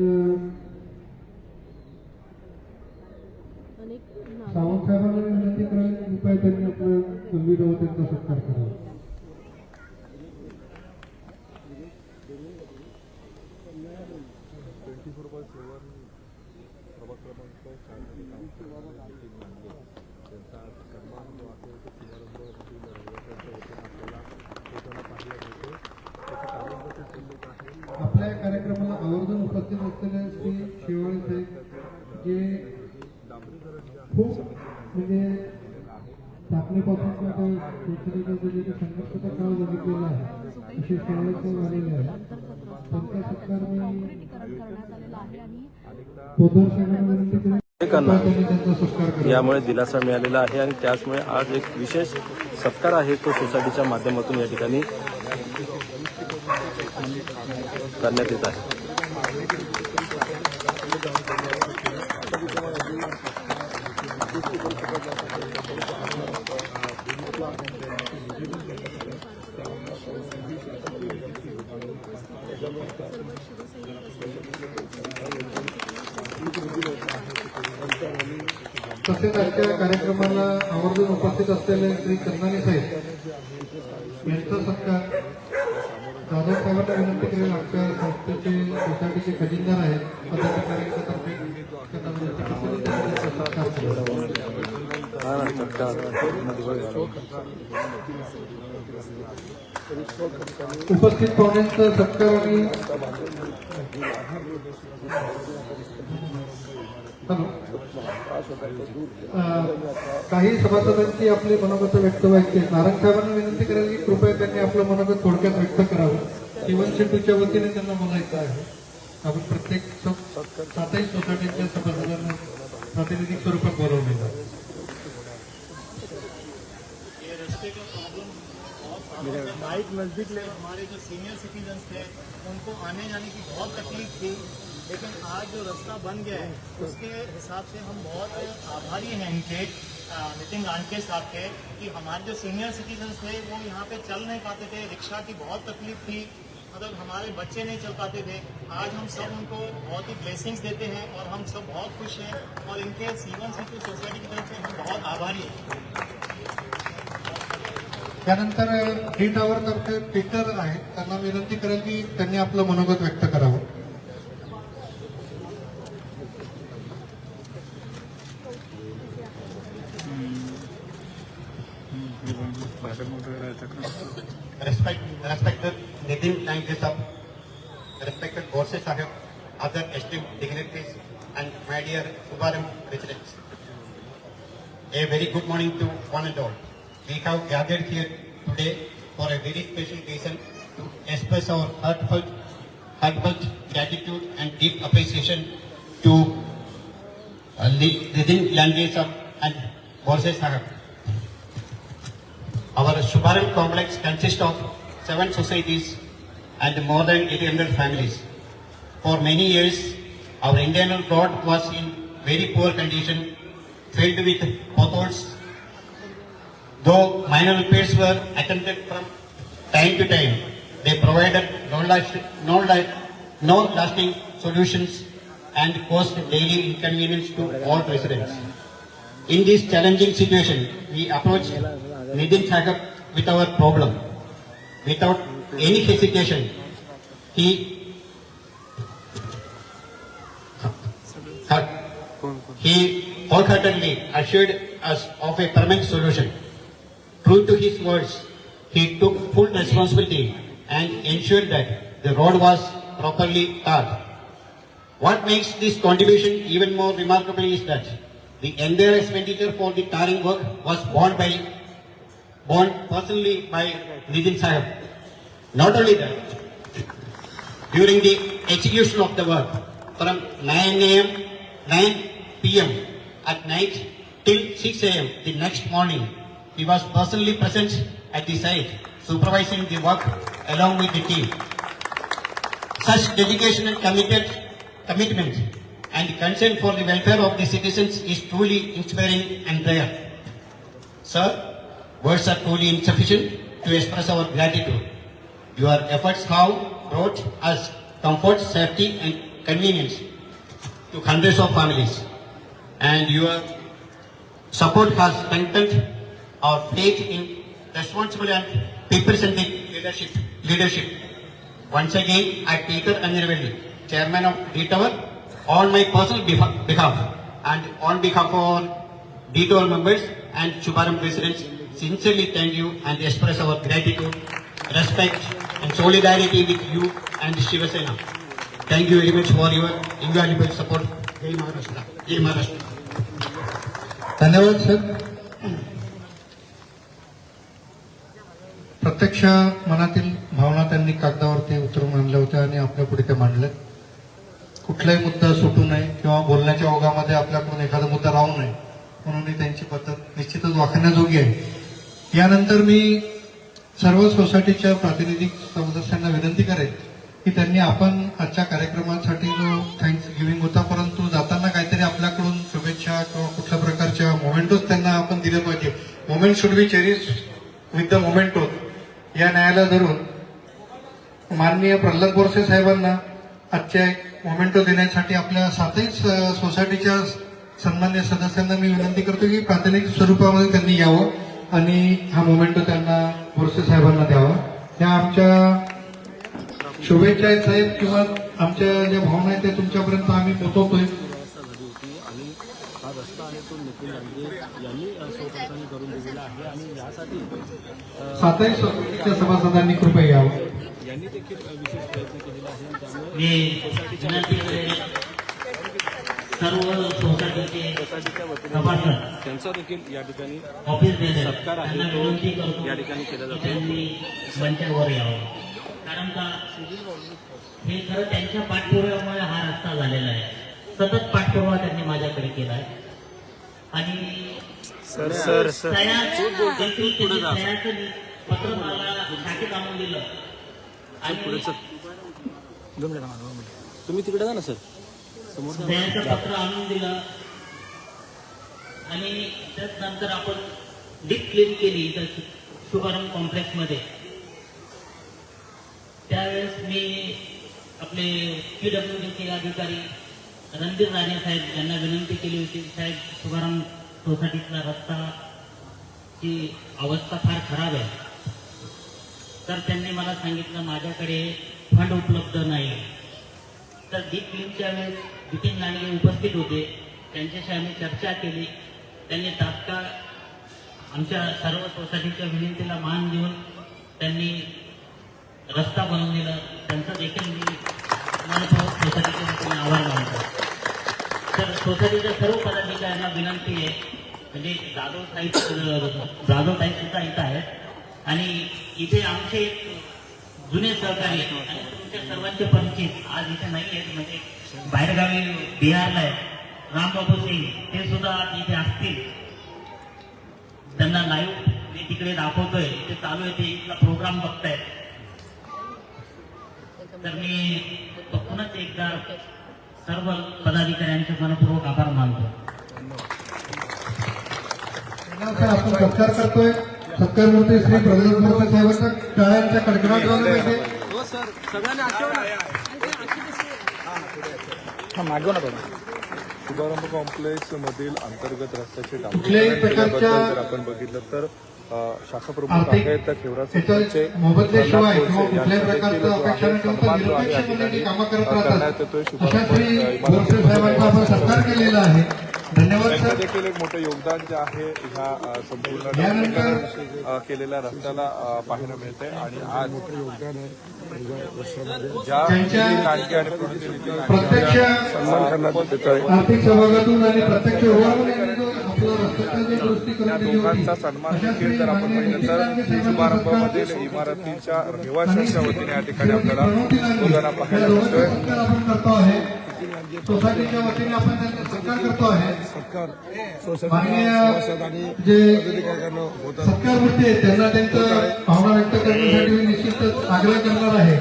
सावंत साहेबांना विनंती करेल कृपया त्यांनी आपलं गंभीर त्यांचा सत्कार करावा. आपल्या कार्यक्रमाला आवर्जून उपस्थित असलेले श्री शेवाळे साहेब जे खूप म्हणजे स्थापनेपासून संघर्षाचा काळ बघितलेला आहे असे शेवाळे साहेब आलेले आहे. त्यांचा सत्कार मी पोदर साहेबांना विनंती करेन त्यांचा सत्कार करा. यामुळे दिलासा मिळालेला आहे आणि त्याचमुळे आज एक विशेष सत्कार आहे तो सोसायटीच्या माध्यमातून या ठिकाणी करण्यात येत आहे. तसेच आजच्या कार्यक्रमाला आवर्जून उपस्थित असलेले श्री चंदानी साहेब यांचा सत्कार जाधव साहेबांना विनंती करेल. आमच्या संस्थेचे सोसायटीचे खजिनदार आहेत पदाधिकाऱ्यांच्यातर्फे त्यांना विनंती केली त्यांचा सत्कार उपस्थित पाहुण्यांचा सत्कार आणि काही सभासदांची आपली मनोगत व्यक्त व्हायची. नारायण साहेबांना विनंती करेल की कृपया त्यांनी आपलं मनोगत थोडक्यात व्यक्त करावं. जीवन शेट्टूच्या वतीने त्यांना बोलायचं आहे. आपण प्रत्येक सातही सोसायटीच्या सभासदांना प्रातिनिधिक स्वरूपात बोलवलेलं आहे. बाइक नजदीक ले हमारे जो सीनियर सिटीजन्स थे उनको आने जाने की बहुत तकलीफ थी, लेकिन आज जो रास्ता बन गया है उसके हिसाब से हम बहुत आभारी हैं इनके नितिन गांधे साहब के कि हमारे जो सीनियर सिटीजन्स थे वो यहाँ पे चल नहीं पाते थे, रिक्शा की बहुत तकलीफ थी, मतलब हमारे बच्चे नहीं चल पाते थे. आज हम सब उनको बहुत ही ब्लेसिंग्स देते हैं और हम सब बहुत खुश हैं और इनके सीवन सिटी सोसाइटी की तरफ से हम बहुत आभारी हैं. त्यानंतर डी टावर तर्फे पीटर आहेत त्यांना विनंती करेल की त्यांनी आपलं मनोगत व्यक्त करावं. Respected Nitin Gankhe sir, respected Borse Sahib, other esteemed dignitaries, and my dear Subaram residents. A very good morning to one and all. We have gathered here today for a very special reason to express our heartfelt gratitude and deep appreciation to Nitin Gankhe sir and Borse Sahib. Our Shubharam complex consists of 7 societies and more than 800 families. For many years, our internal road was in very poor condition, filled with potholes. Though minor repairs were attempted from time to time, they provided no lasting solutions and caused daily inconvenience to all residents. In this challenging situation, we approached Nitin Sahib with our problem. Without any hesitation, he wholeheartedly assured us of a permanent solution. True to his words, he took full responsibility and ensured that the road was properly tarred. What makes this contribution even more remarkable is that the entire expenditure for the tarring work was borne personally by Nitin Sahib. Not only that, during the execution of the work from 9 p.m. at night till 6 a.m. the next morning, he was personally present at the site, supervising the work along with the team. Such dedication and commitment and concern for the welfare of the citizens is truly inspiring and rare. Sir, words are truly insufficient to express our gratitude. Your efforts have brought us comfort, safety and convenience to hundreds of families. And your support has strengthened our faith in responsible and people-centric leadership. Once again, I, Peter Anirvelli, Chairman of D-Tower, on my personal behalf and on behalf of D-Tower members and Shubharam residents, sincerely thank you and express our gratitude, respect and solidarity with you and Shiva Sena. Thank you very much for your invaluable support. Jai Maharashtra. Jai Maharashtra. धन्यवाद सर. प्रत्यक्ष मनातील भावना त्यांनी कागदावरती उतरून आणल्या होत्या आणि आपल्या पुढे ते मांडले. कुठलाही मुद्दा सुटू नये किंवा बोलण्याच्या ओघामध्ये आपल्याकडून एखादा मुद्दा राहू नये म्हणून ही त्यांची पद्धत निश्चितच वाखाणण्याजोगी आहे. यानंतर मी सर्व सोसायटीच्या प्रातिनिधिक सदस्यांना विनंती करेन की त्यांनी आपण आजच्या कार्यक्रमासाठी जो थँक्स गिव्हिंग होता, परंतु जाताना काहीतरी आपल्याकडून शुभेच्छा किंवा कुठल्या प्रकारच्या मोमेंटोज त्यांना आपण दिले पाहिजे. Moment should be cherish with the mementos या न्यायाला धरून माननीय प्रल्हाद बोरसे साहेबांना आजच्या एक मोमेंटो देण्यासाठी आपल्या सातही सोसायटीच्या सन्मान्य सदस्यांना मी विनंती करतो की प्रातिनिधिक स्वरूपामध्ये त्यांनी यावं आणि हा मोमेंटो त्यांना बोरसे साहेबांना द्यावा. या आमच्या शुभेच्छा आहेत साहेब, किंवा आमच्या ज्या भावना आहेत त्या तुमच्यापर्यंत आम्ही पोहोचवतोय. झाली होती आणि हा रस्ता आहे तो नितीन लांडगे यांनी स्वखर्चाने करून दिलेला आहे आणि यासाठी सातही सोसायटीच्या सभासदांनी कृपया यावं. यांनी देखील विशेष प्रयत्न केलेला आहे आणि त्यामुळे मी विनंती करेन सर्व सोसायटीचे सभासद त्यांचा देखील या ठिकाणी ऑफिस बेस सत्कार आहे त्यांना तो विनंती करतो या ठिकाणी केला की जातो. त्यांनी मंचावर यावं. कारण का हे खरं त्यांच्या पाठपुराव्यामुळे हा रस्ता झालेला आहे. सतत पाठपुरावा त्यांनी माझ्याकडे केला आहे आणि तयाचं पत्र मला शाखेत आणून दिलं आणि तुम्ही तिकडे जा ना सर, समोर तयाचं पत्र आणून दिलं आणि त्यानंतर आपण डीप क्लीन केली इथं शुभारंभ कॉम्प्लेक्समध्ये. त्यावेळेस मी आपले PWDचे अधिकारी रणधीर राणे साहेब यांना विनंती केली होती, साहेब शुभारंभ सोसायटीतला रस्ताची अवस्था फार खराब आहे. तर त्यांनी मला सांगितलं माझ्याकडे फंड उपलब्ध नाही. तर डीप क्लीनच्या वेळेस नितीन लांडगे उपस्थित होते, त्यांच्याशी आम्ही चर्चा केली. त्यांनी तात्काळ आमच्या सर्व सोसायटीच्या विनंतीला मान देऊन त्यांनी रस्ता बनवून दिला. त्यांचा देखील मी मनपूर्वक सोसायटीच्या वतीने आभार मानतो. तर सोसायटीच्या सर्व पदाधिकाऱ्यांना विनंती आहे, म्हणजे जाधव साहेब सुद्धा इथं आहेत आणि इथे आमचे जुने सहकारी आणि तुमच्या सर्वांचे परिचित आज इथे नाही आहेत, म्हणजे बाहेरगावी बिहारला आहेत रामबाबू सिंग, ते सुद्धा आज इथे असतील. त्यांना लाईव्ह मी तिकडे दाखवतोय, ते चालू आहे, ते इथला प्रोग्राम बघतायत. तर मी पुन्हा एकदा सर्व पदाधिकाऱ्यांचे मनपूर्वक आभार मानतो. आपण सत्कार करतोय. सत्कारमूर्ती श्री प्रल्हाद बोरसे साहेबांचा टाळ्यांच्या कडकडाट झाला पाहिजे. हो सर, सगळ्यांनी आठवण मागव ना थोडा. शुभारंभ कॉम्प्लेक्स मधील अंतर्गत रस्त्याचे कुठल्याही डांबरीकरण प्रकारच्या जर आपण बघितलं तर शाखा प्रमुख आर्थिक आहेत खेवराचे याच्या मोबदल्याशिवाय किंवा कुठल्याही प्रकारचं अपेक्षा न ठेवता निरपेक्षपणे कामं करत राहतात. अशा श्री बोरसे साहेबांचा आपण सत्कार केलेला आहे. धन्यवाद त्यांचं सर. देखील एक मोठं योगदान जे आहे ह्या संपूर्ण डांबरीकरण केलेल्या रस्त्याला पाहायला मिळतंय आणि आज ज्या त्यांच्या लांडगे आणि प्रणिती नितीन लांडगे प्रत्यक्ष सन्मान करण्यात येत आहे आर्थिक सहभागातून आणि प्रत्यक्ष ओळखून यांनी जो आपला रस्त्याची जो दुरुस्ती त्या करून दिली दोघांचा होती, सन्मान अशा देखील श्री जर आपण माननीय पाहिलं तर नितीन लांडगे शुभारंभामधील साहेबांचा इमारतीच्या रहिवाशांच्या वतीने या ठिकाणी श्रीमती आपल्याला प्रणवती लांडगे उदाहरण या पाहायला दोघांचा मिळतोय. सत्कार आपण करतो आहे. सोसायटीच्या वतीने आपण त्यांचा सत्कार करतो आहे. माननीय जे सत्कारमूर्ती आहेत त्यांना त्यांचं भावना व्यक्त करण्यासाठी मी निश्चितच आग्रह करणार आहे.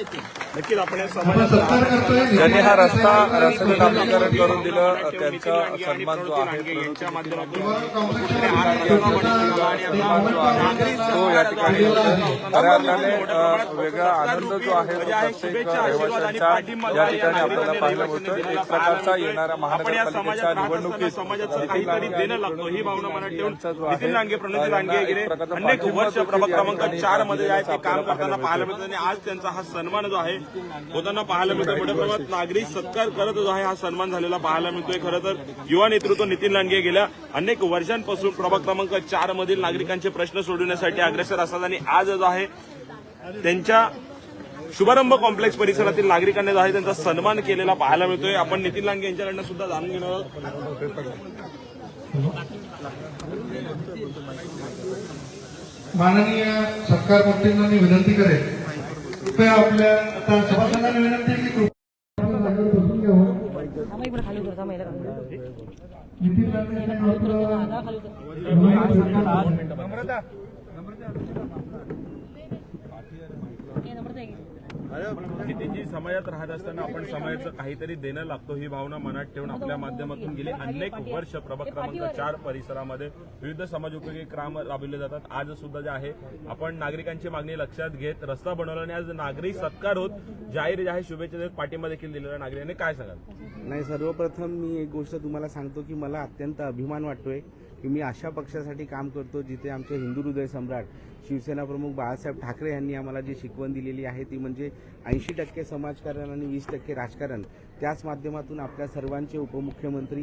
नक्कीच आपण या आपण समाजात सत्कार करतोय. ज्यांनी हा रस्त्याचं डांबरीकरण करून दिलं त्यांचा सन्मान जो आहे यांच्या माध्यमातून तो या ठिकाणी खऱ्या अर्थाने वेगळा आनंद जो आहे तो प्रत्येक रहिवाशांच्या या ठिकाणी आपल्याला पाहायला मिळतो. एक प्रकारचा येणाऱ्या महानगरपालिकेच्या निवडणुकीत काहीतरी देणं लागतो ही भावना मनात ठेवून नितीन लांगे, प्रणिती लांगे गेले अनेक वर्ष प्रभाग क्रमांक 4 मध्ये जे आहे ते काम करताना पाहायला मिळतं आणि आज त्यांचा हा सन्मान जो आहे होताना पाहायला मिळतो. मोठ्या प्रमाणात नागरिक सत्कार करत जो आहे हा सन्मान झालेला पाहायला मिळतोय. खरं तर युवा नेतृत्व नितीन लांगे गेल्या अनेक वर्षांपासून प्रभाग क्रमांक 4 मधील नागरिकांचे प्रश्न सोडवण्यासाठी अग्रेसर असतात आणि आज जो आहे त्यांच्या शुभारंभ कॉम्प्लेक्स परिसरातील नागरिकांनी जो आहे त्यांचा सन्मान केलेला पाहायला मिळतोय. आपण नितीन लांगे यांच्याकडनं सुद्धा जाणून घेणार आहोत. माननीय सत्कार मूर्तींना मी विनंती करेन, कृपया आपल्या आता सभासदांना विनंती आहे की कृपया आपण जागेवर बसून घ्यावं. नितीन लांगे नितीनजी समाजात राहत असताना आपण समाजाचं काहीतरी देणं लागतो ही भावना मनात ठेवून आपल्या माध्यमातून गेली अनेक वर्ष प्रभाग क्रमांक 4 परिसरामध्ये विविध समाजोपयोगी काम राबविले जातात. आज सुद्धा जे आहे आपण नागरिकांची मागणी लक्षात घेत रस्ता बनवला आणि आज नागरिक सत्कार होत जाहीर जे आहे शुभेच्छा देत पाठिंबा देखील दिलेला नागरिकांनी काय सांगाल? नाही, सर्वप्रथम मी एक गोष्ट तुम्हाला सांगतो की मला अत्यंत अभिमान वाटतोय की मी अशा पक्षासाठी काम करतो जिथे आमचे हिंदू हृदय सम्राट शिवसेना प्रमुख बाळासाहेब ठाकरे यांनी आम्हाला जी शिकवण दिलेली आहे ती म्हणजे 80% समाजकारण आणि 20% राजकारण. त्याच माध्यमातून आपल्या सर्वांचे उपमुख्यमंत्री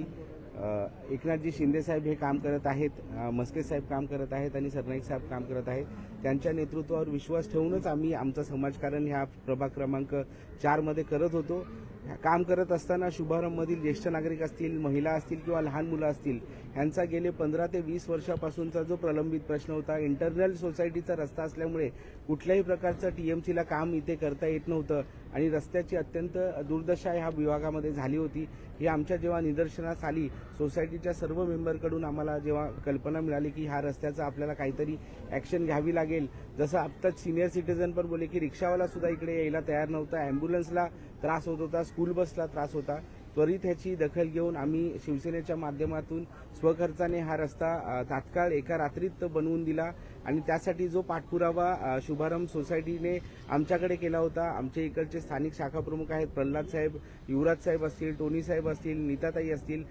एकनाथजी शिंदे साहेब हे काम करत आहेत, मस्के साहेब काम करत आहेत आणि सरनाईक साहेब काम करत आहेत. त्यांच्या नेतृत्वावर विश्वास ठेवूनच आम्ही आमचं समाजकारण ह्या प्रभाग क्रमांक 4 मध्ये करत होतो. काम करत असताना शुभारंभमधील ज्येष्ठ नागरिक असतील, महिला असतील किंवा लहान मुलं असतील यांचा गेले 15 ते 20 वर्षापासूनचा जो प्रलंबित प्रश्न होता, इंटरनल सोसायटीचा रस्ता असल्यामुळे कुठल्याही प्रकारचं टीएमसीला काम इथे करता येत नव्हतं आणि रस्त्याची अत्यंत दुर्दशा ह्या विभागामध्ये झाली होती. ही आमच्या जेव्हा निदर्शनास आली, सोसायटीच्या सर्व मेंबरकडून आम्हाला जेव्हा कल्पना मिळाली की ह्या रस्त्याचं आपल्याला काहीतरी ॲक्शन घ्यावी लागेल. जसं आत्ताच सिनियर सिटीजन पण बोले की रिक्षावाला सुद्धा इकडे यायला तयार नव्हता, ॲम्ब्युलन्सला त्रास होत होता, स्कूल बसला त्रास होता. त्वरित ह्याची दखल घेऊन आम्ही शिवसेनेच्या माध्यमातून स्वखर्चाने हा रस्ता तात्काळ एका रात्रीत बनवून दिला आणि त्यासाठी जो पाठपुरावा शुभारंभ सोसायटीने आमच्याकडे केला होता, आमचे इकडचे स्थानिक शाखा प्रमुख आहेत, प्रल्हाद साहेब, युवराज साहेब असतील, टोनी साहेब असतील, नीताताई असतील,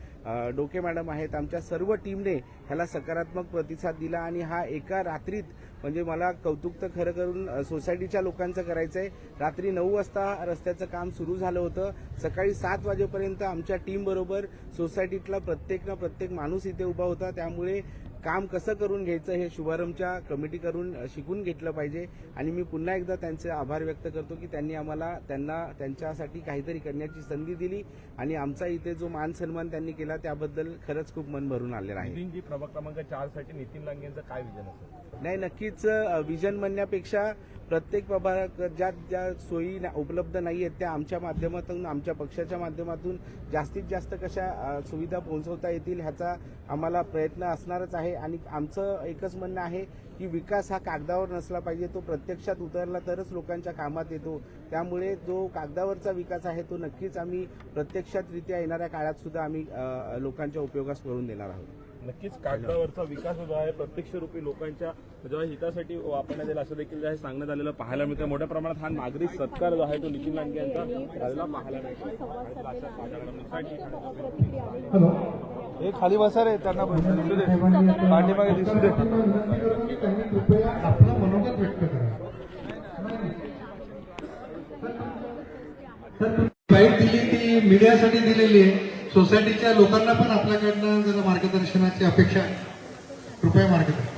डोके मॅडम आहेत, आमच्या सर्व टीमने ह्याला सकारात्मक प्रतिसाद दिला आणि हा एका रात्रीत म्हणजे मला कौतुक तर खरं करून सोसायटीच्या लोकांचं करायचं आहे. रात्री 9 वाजता रस्त्याचं काम सुरू झालं होतं. सकाळी 7 वाजेपर्यंत आमच्या टीमबरोबर सोसायटीतला प्रत्येक माणूस इथे उभा होता. त्यामुळे काम कसं करून घ्यायचं हे शुभारंभच्या कमिटी करून शिकून घेतलं पाहिजे आणि मी पुन्हा एकदा त्यांचे आभार व्यक्त करतो की त्यांनी आम्हाला त्यांच्यासाठी काहीतरी करण्याची संधी दिली आणि आमचा इथे जो मान सन्मान त्यांनी केला त्याबद्दल खरंच खूप मन भरून आलेलं आहे. नितीनजी, प्रभाग क्रमांक 4 साठी नितीन लांगे यांचं काय विजन असेल? नाही, नक्कीच विजन म्हणण्यापेक्षा प्रत्येक प्रभागात ज्या सोयी उपलब्ध नाही आहेत त्या आमच्या माध्यमातून, आमच्या पक्षाच्या माध्यमातून जास्तीत जास्त कशा सुविधा पोहोचवता येतील ह्याचा आम्हाला प्रयत्न असणारच आहे. आणि आमचं एकच म्हणणं आहे की विकास हा कागदावर नसला पाहिजे, तो प्रत्यक्षात उतरला तरच लोकांच्या कामात येतो. त्यामुळे जो कागदावरचा विकास आहे तो नक्कीच आम्ही प्रत्यक्षातरित्या येणाऱ्या काळात सुद्धा आम्ही लोकांच्या उपयोगास करून देणार आहोत. नक्कीच कागदावरचा विकास जो आहे प्रत्यक्ष रूपी लोकांच्या जेव्हा हितासाठी वापरण्यात येईल असं देखील जे आहे सांगण्यात आलेलं पाहायला मिळतं. मोठ्या प्रमाणात हा नागरिक सत्कार जो आहे तो नितीन लांगे यांचा झालेला पाहायला मिळतो. हॅलो, हे खाली बसा रे, त्यांना दिसू दे, पाठीमागे दिसू दे. त्यांनी कृपया आपलं मनोगत व्यक्त करा. तर बाईट दिली ती मीडियासाठी दिलेली आहे. सोसायटीच्या लोकांना पण आपल्याकडनं जरा मार्गदर्शनाची अपेक्षा आहे. कृपया मार्गदर्शन.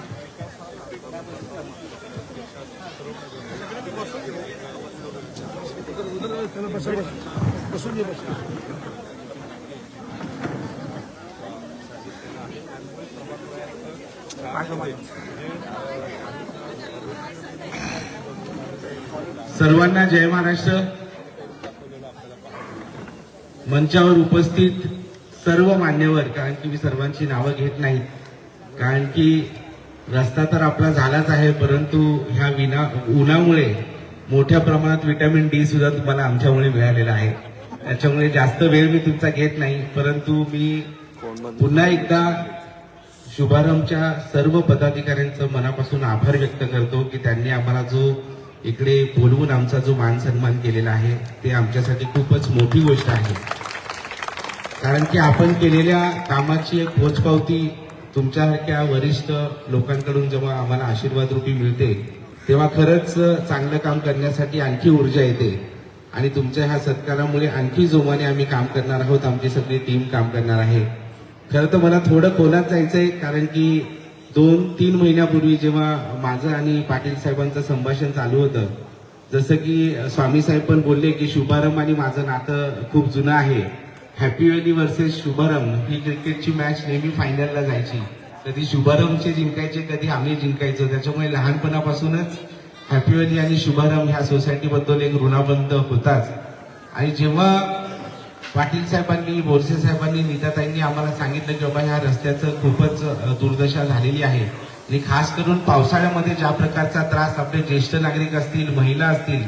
सर्वांना जय महाराष्ट्र. मंचावर उपस्थित सर्व मान्यवर, कारण की मी सर्वांची नावं घेत नाहीत, कारण की रस्ता तर आपला झालाच आहे, परंतु ह्या उन्हामुळे मोठ्या प्रमाणात विटॅमिन डी सुद्धा तुम्हाला आमच्यामुळे मिळालेला आहे. त्याच्यामुळे जास्त वेळ मी तुमचा घेत नाही, परंतु मी पुन्हा एकदा शुभारंभच्या सर्व पदाधिकाऱ्यांचं मनापासून आभार व्यक्त करतो की त्यांनी आम्हाला जो इकडे बोलवून आमचा जो मान सन्मान केलेला आहे ते आमच्यासाठी खूपच मोठी गोष्ट आहे. कारण की आपण केलेल्या कामाची एक पोचपावती तुमच्यासारख्या वरिष्ठ लोकांकडून जेव्हा आम्हाला आशीर्वाद रूपी मिळते तेव्हा खरंच चांगलं काम करण्यासाठी आणखी ऊर्जा येते आणि तुमच्या ह्या सत्कारामुळे आणखी जोमाने आम्ही काम करणार आहोत. आमची सगळी टीम काम करणार आहे. खरं तर मला थोडं खोलात जायचंय, कारण की 2-3 महिन्यापूर्वी जेव्हा माझं आणि पाटील साहेबांचं संभाषण चालू होतं, जसं की स्वामी साहेब पण बोलले की शुभारंभ आणि माझं नातं खूप जुनं आहे. हॅपी व्हॅली वर्सेस शुभारंभ ही क्रिकेटची मॅच नेहमी फायनलला जायची. कधी शुभारंभचे जिंकायचे, कधी आम्ही जिंकायचो. त्याच्यामुळे लहानपणापासूनच हॅपी व्हॅली आणि शुभारंभ ह्या सोसायटीबद्दल एक ऋणाबंध होताच. आणि जेव्हा पाटील साहेबांनी, बोरसे साहेबांनी, नीताताईंनी आम्हाला सांगितलं की बाबा ह्या रस्त्याचं खूपच दुर्दशा झालेली आहे आणि खास करून पावसाळ्यामध्ये ज्या प्रकारचा त्रास आपले ज्येष्ठ नागरिक असतील, महिला असतील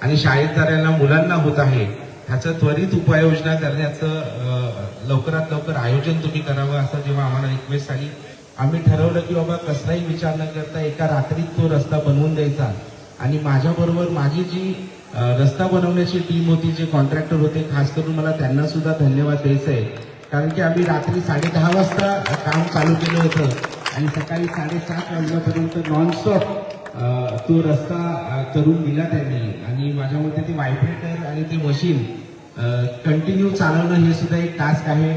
आणि शाळेत जाणाऱ्या मुलांना होत आहे, ह्याचं त्वरित उपाययोजना करण्याचं लवकरात लवकर आयोजन तुम्ही करावं असं जेव्हा आम्हाला रिक्वेस्ट आली, आम्ही ठरवलं की बाबा कसलाही विचार न करता एका रात्रीत तो रस्ता बनवून द्यायचा. आणि माझ्याबरोबर माझी जी रस्ता बनवण्याची टीम होती, जे कॉन्ट्रॅक्टर होते, खास करून मला त्यांना सुद्धा धन्यवाद द्यायचा आहे. कारण की आम्ही रात्री 10:30 वाजता काम चालू केलं होतं आणि सकाळी 7:30 वाजल्यापर्यंत नॉनस्टॉप तो रस्ता करून दिला त्यांनी. आणि माझ्या मते ते व्हायब्रेटर आणि ते मशीन कंटिन्यू चालवणं हे सुद्धा एक टास्क आहे.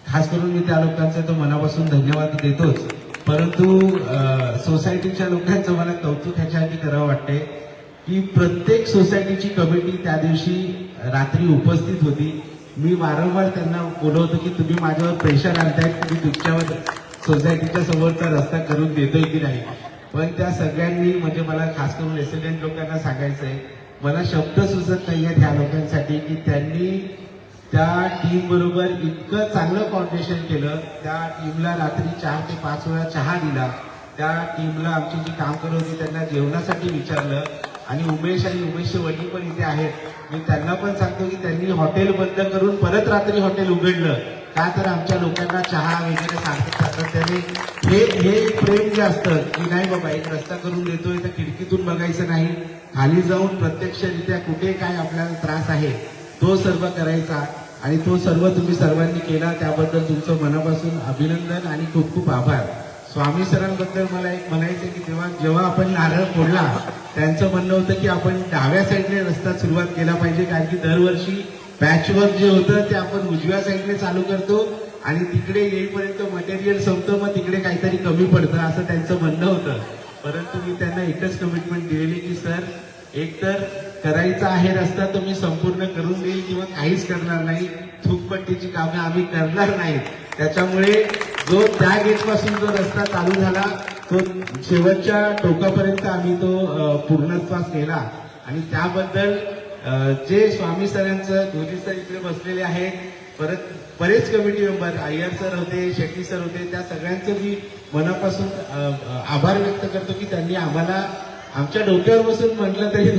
खास करून मी त्या लोकांचा तो मनापासून धन्यवाद देतोच. परंतु सोसायटीच्या लोकांचं मला कौतुक ह्याच्यासाठी करावं वाटतंय की प्रत्येक सोसायटीची कमिटी त्या दिवशी रात्री उपस्थित होती. मी वारंवार त्यांना बोलवतो की तुम्ही माझ्यावर प्रेशर आणतायत, तुम्ही तुमच्यावर सोसायटीच्या समोरचा रस्ता करून देतोय की नाही. पण त्या सगळ्यांनी, म्हणजे मला खास करून रेसिडेंट लोकांना सांगायचं आहे, मला शब्द सुचत नाही आहेत ह्या लोकांसाठी की त्यांनी त्या टीम बरोबर इतकं चांगलं कॉर्डिनेशन केलं. त्या टीमला रात्री 4 ते 5 वेळा चहा दिला. त्या टीमला आमची जी काम करत होती त्यांना जेवणासाठी विचारलं. आणि उमेशचे वडील पण इथे आहेत, मी त्यांना पण सांगतो की त्यांनी हॉटेल बंद करून परत रात्री हॉटेल उघडलं. का तर आमच्या लोकांना चहा वगैरे सातत्याने हे प्रेम जे असतं की नाही बाबा एक रस्ता करून देतोय तर खिडकीतून बघायचं नाही, खाली जाऊन प्रत्यक्षरित्या कुठे काय आपल्याला त्रास आहे तो सर्व करायचा. आणि तो सर्व तुम्ही सर्वांनी केला, त्याबद्दल तुमचं मनापासून अभिनंदन आणि खूप खूप आभार. स्वामी सरांबद्दल मला एक म्हणायचं की जेव्हा आपण नारळ फोडला, त्यांचं म्हणणं होतं की आपण डाव्या साईडने रस्ता सुरुवात केला पाहिजे, कारण की दरवर्षी पॅचवर्क जे होतं ते आपण उजव्या साईडने चालू करतो आणि तिकडे येईपर्यंत मटेरियल संपतं, मग तिकडे काहीतरी कमी पडतं असं त्यांचं म्हणणं होतं. परंतु मी त्यांना एकच कमिटमेंट दिलेली की सर, एकतर करायचा आहे रस्ता तो मी संपूर्ण करून देईल किंवा काहीच करणार नाही, थूकपट्टीची कामे आम्ही करणार नाही. त्याच्यामुळे जो त्या गेटपासून जो रस्ता चालू झाला तो शेवटच्या टोकापर्यंत आम्ही तो पूर्णत्वास नेला. आणि त्याबद्दल जे स्वामी सरांचं, धोनी सर इकडे बसलेले आहेत, परत बरेच कमिटी मेंबर, अय्यर सर होते, शेट्टी सर होते, त्या सगळ्यांचं मी मनापासून आभार व्यक्त करतो की त्यांनी आम्हाला आमच्या डोक्यावर बसून, म्हटलं तरी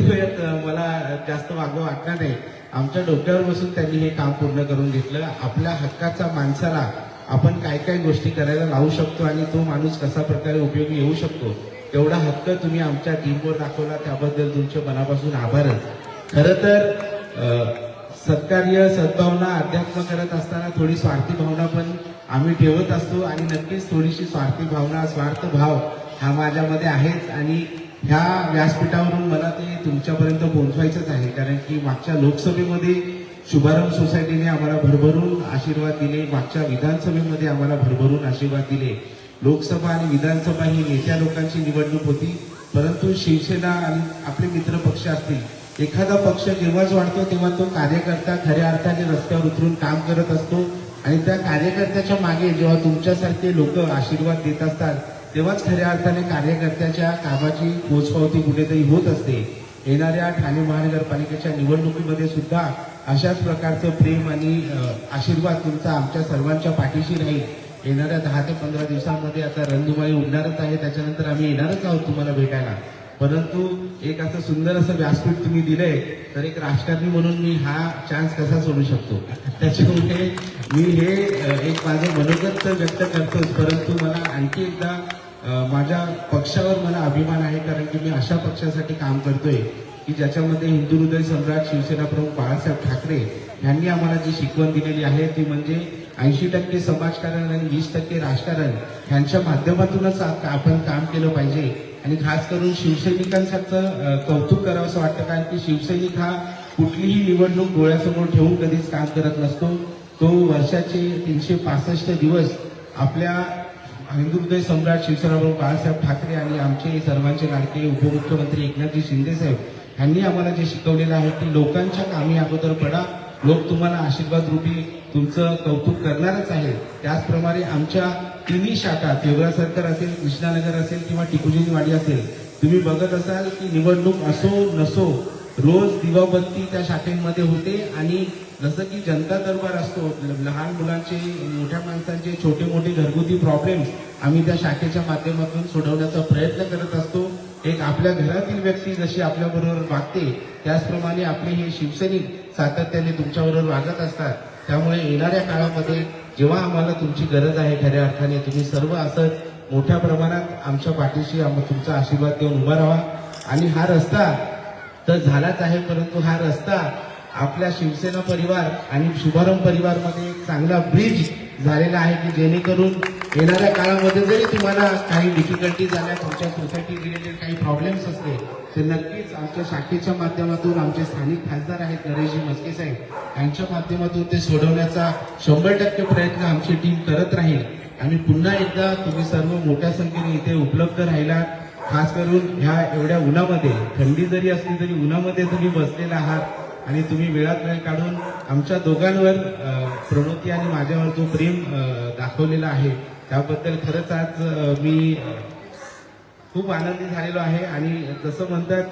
मला जास्त मागं वाटणार नाही, आमच्या डोक्यावर बसून त्यांनी हे काम पूर्ण करून घेतलं. आपल्या हक्काचा माणसाला आपण काय काय गोष्टी करायला लावू शकतो आणि तो माणूस कसा प्रकारे उपयोगी येऊ शकतो, तेवढा हक्क तुम्ही आमच्या टीमवर दाखवला, त्याबद्दल तुमच्या मनापासून आभारच. खरं तर सत्कार्य, सद्भावना, अध्यात्म करत असताना थोडी स्वार्थी भावना पण आम्ही ठेवत असतो आणि नक्कीच थोडीशी स्वार्थी भावना, स्वार्थ भाव हा माझ्यामध्ये आहेच. आणि ह्या व्यासपीठावरून मला ते तुमच्यापर्यंत पोहोचवायचंच आहे, कारण की मागच्या लोकसभेमध्ये शुभारंभ सोसायटीने आम्हाला भरभरून आशीर्वाद दिले, मागच्या विधानसभेमध्ये आम्हाला भरभरून आशीर्वाद दिले. लोकसभा आणि विधानसभा ही नेत्या लोकांची निवडणूक होती, परंतु शिवसेना आणि आपले मित्र पक्ष असतील, एखादा पक्ष जेव्हाच वाढतो तेव्हा तो कार्यकर्ता खऱ्या अर्थाने रस्त्यावर उतरून काम करत असतो. आणि त्या कार्यकर्त्याच्या मागे जेव्हा तुमच्यासारखे लोक आशीर्वाद देत असतात, तेव्हाच खऱ्या अर्थाने कार्यकर्त्याच्या कामाची पोचपावती कुठेतरी होत असते. येणाऱ्या ठाणे महानगरपालिकेच्या निवडणुकीमध्ये सुद्धा अशाच प्रकारचं प्रेम आणि आशीर्वाद तुमचा आमच्या सर्वांच्या पाठीशी राहील. येणाऱ्या 10 ते 15 दिवसांमध्ये आता रणधुमाळी उडणारच आहे, त्याच्यानंतर आम्ही येणारच आहोत तुम्हाला भेटायला. परंतु एक असं सुंदर असं व्यासपीठ तुम्ही दिलंय, तर एक राजकारणी म्हणून मी हा चान्स कसा सोडू शकतो. त्याच्यामुळे मी हे एक माझं मनोगत तर व्यक्त करतोच, परंतु मला आणखी एकदा माझ्या पक्षावर मला अभिमान आहे, कारण की मी अशा पक्षासाठी काम करतोय की ज्याच्यामध्ये हिंदू हृदय सम्राट शिवसेना प्रमुख बाळासाहेब ठाकरे यांनी आम्हाला जी शिकवण दिलेली आहे ती म्हणजे 80% समाजकारण आणि 20% राजकारण यांच्या माध्यमातूनच आपण काम केलं पाहिजे. आणि खास करून शिवसैनिकांचं कौतुक करावं असं वाटतं, कारण की शिवसैनिक हा कुठलीही निवडणूक डोळ्यासमोर ठेवून कधीच काम करत नसतो. तो वर्षाचे 365 दिवस आपल्या हिंदू हृदय सम्राट शिवसेना प्रमुख बाळासाहेब ठाकरे आणि आमचे सर्वांचे लाडके उपमुख्यमंत्री एकनाथजी शिंदे साहेब यांनी आम्हाला जे शिकवलेलं आहे की लोकांच्या कामी अगोदर पडा, लोक तुम्हाला आशीर्वाद रूपी तुमचं कौतुक करणारच आहे. त्याचप्रमाणे आमच्या तिन्ही शाखा, देवरा सरकार असेल, कृष्णानगर असेल किंवा टिकुजीनवाडी असेल, तुम्ही बघत असाल की निवडणूक असो नसो रोज दिवाबत्ती त्या शाखेमध्ये होते. आणि जसं की जनता दरबार असतो, लहान मुलांचे, मोठ्या माणसांचे छोटे मोठे घरगुती प्रॉब्लेम्स आम्ही त्या शाखेच्या माध्यमातून सोडवण्याचा प्रयत्न करत असतो. एक आपल्या घरातील व्यक्ती जशी आपल्याबरोबर वागते त्याचप्रमाणे आपले हे शिवसैनिक सातत्याने तुमच्याबरोबर वागत असतात. त्यामुळे येणाऱ्या काळामध्ये जेव्हा आम्हाला तुमची गरज आहे खऱ्या अर्थाने, तुम्ही सर्व असं मोठ्या प्रमाणात आमच्या पाठीशी तुमचा आशीर्वाद देऊन उभा राहा. आणि हा रस्ता तर झालाच आहे, परंतु हा रस्ता आपल्या शिवसेना परिवार आणि शुभारंभ परिवारमध्ये एक चांगला ब्रिज झालेला आहे की जेणेकरून येणाऱ्या काळामध्ये जरी तुम्हाला काही डिफिकल्टीज आल्या, तुमच्या सोसायटी रिलेटेड काही प्रॉब्लेम्स असले, तर नक्कीच आमच्या शाखेच्या माध्यमातून आमचे स्थानिक खासदार आहेत नरेशजी म्हस्के साहेब, यांच्या माध्यमातून ते सोडवण्याचा 100% प्रयत्न आमची टीम करत राहील. आणि पुन्हा एकदा तुम्ही सर्व मोठ्या संख्येने इथे उपलब्ध राहिलात. खास करून ह्या एवढ्या उन्हामध्ये, थंडी जरी असली तरी उन्हामध्ये तुम्ही बसलेला आहात आणि तुम्ही वेळात वेळ काढून आमच्या दोघांवर, प्रणोती आणि माझ्यावर जो प्रेम दाखवलेला आहे त्याबद्दल खरंच आज मी खूप आनंदी झालेलो आहे. आणि जसं म्हणतात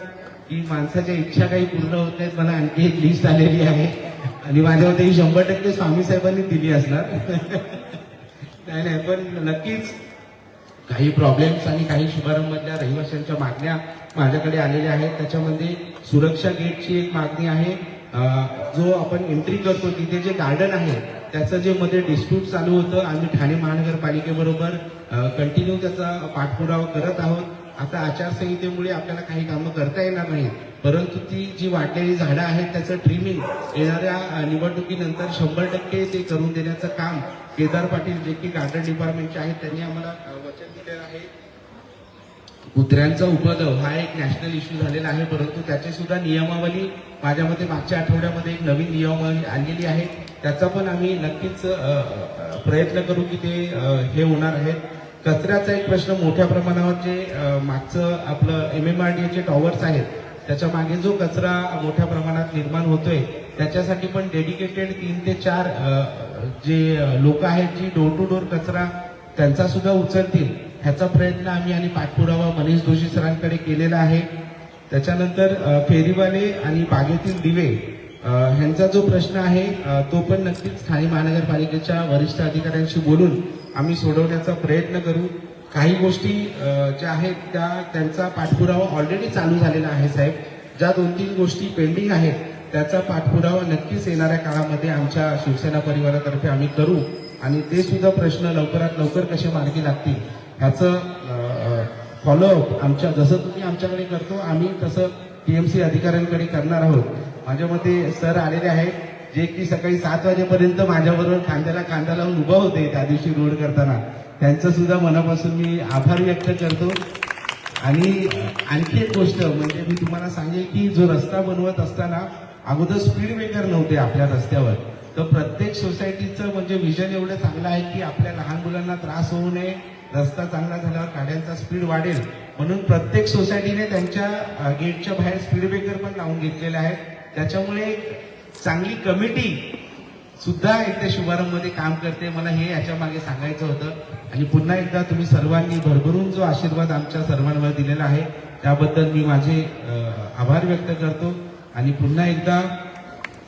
की माणसाच्या इच्छा काही पूर्ण होत नाहीत, मला आणखी एक लिस्ट आलेली आहे आणि माझ्या मते 100% स्वामी साहेबांनी दिली असणार. नाही, पण नक्कीच काही प्रॉब्लेम्स आणि काही शुभारंभातल्या रहिवाशांच्या मागण्या माझ्याकडे आलेल्या आहेत. त्याच्यामध्ये सुरक्षा गेटची एक मागणी आहे. जो आपण एंट्री करतो तिथे जे गार्डन आहे त्याचं जे मध्ये डिस्प्यूट चालू होतं, आम्ही ठाणे महानगरपालिकेबरोबर कंटिन्यू त्याचा पाठपुरावा करत आहोत. आता आचारसंहितेमुळे आपल्याला काही कामं करता येणार नाहीत, परंतु ती जी वाढलेली झाडं आहेत त्याचं ट्रिमिंग येणाऱ्या निवडणुकीनंतर 100% ते करून देण्याचं काम केदार पाटील जे की गार्डन डिपार्टमेंटचे आहेत त्यांनी आम्हाला वचन दिलेलं आहे. कुत्र्यांचा उपद्रव हा एक नॅशनल इश्यू झालेला आहे, परंतु त्याची सुद्धा नियमावली माझ्या मते मागच्या आठवड्यामध्ये एक नवीन नियमावली आलेली आहे. त्याचा पण आम्ही नक्कीच प्रयत्न करू की ते हे होणार आहे. कचऱ्याचा एक प्रश्न मोठ्या प्रमाणावर जे मागचं आपलं MMRDA टॉवर्स आहेत त्याच्या मागे जो कचरा मोठ्या प्रमाणात निर्माण होतोय त्याच्यासाठी पण डेडिकेटेड 3 ते 4 जे लोक आहेत जी डोर टू डोर कचरा त्यांचा सुद्धा उचलतील ह्याचा प्रयत्न आम्ही आणि पाठपुरावा मनीष जोशी सरांकडे केलेला आहे. त्याच्यानंतर फेरीवाले आणि बागेतील दिवे ह्यांचा जो प्रश्न आहे तो पण नक्कीच ठाणे महानगरपालिकेच्या वरिष्ठ अधिकाऱ्यांशी बोलून आम्ही सोडवण्याचा प्रयत्न करू. काही गोष्टी ज्या आहेत त्यांचा पाठपुरावा ऑलरेडी चालू झालेला आहे साहेब. ज्या 2-3 गोष्टी पेंडिंग आहेत त्याचा पाठपुरावा नक्कीच येणाऱ्या काळामध्ये आमच्या शिवसेना परिवारातर्फे आम्ही करू आणि ते सुद्धा प्रश्न लवकरात लवकर कसे मार्गी लागतील ह्याचं फॉलोअप आमच्या जसं तुम्ही आमच्याकडे करतो आम्ही तसं TMC अधिकाऱ्यांकडे करणार आहोत. माझ्या मते सर आलेले आहेत जे की सकाळी 7 वाजेपर्यंत माझ्याबरोबर खांद्याला खांदा लावून उभा होते त्या दिवशी रोड करताना. त्यांचं सुद्धा मनापासून मी आभार व्यक्त करतो. आणि आणखी एक गोष्ट म्हणजे मी तुम्हाला सांगेल की जो रस्ता बनवत असताना अगोदर स्पीड ब्रेकर नव्हते आपल्या रस्त्यावर, तर प्रत्येक सोसायटीचं म्हणजे विजन एवढं चांगलं आहे की आपल्या लहान मुलांना त्रास होऊ नये, रस्ता चांगला झाल्यावर गाड्यांचा स्पीड वाढेल म्हणून प्रत्येक सोसायटीने त्यांच्या गेटच्या बाहेर स्पीड ब्रेकर पण लावून घेतलेले आहेत. त्याच्यामुळे चांगली कमिटी सुद्धा इथे शुभारंभमध्ये काम करते. मला हे याच्या मागे सांगायचं होतं. आणि पुन्हा एकदा तुम्ही सर्वांनी भरभरून जो आशीर्वाद आमच्या सर्वांवर दिलेला आहे त्याबद्दल मी माझे आभार व्यक्त करतो आणि पुन्हा एकदा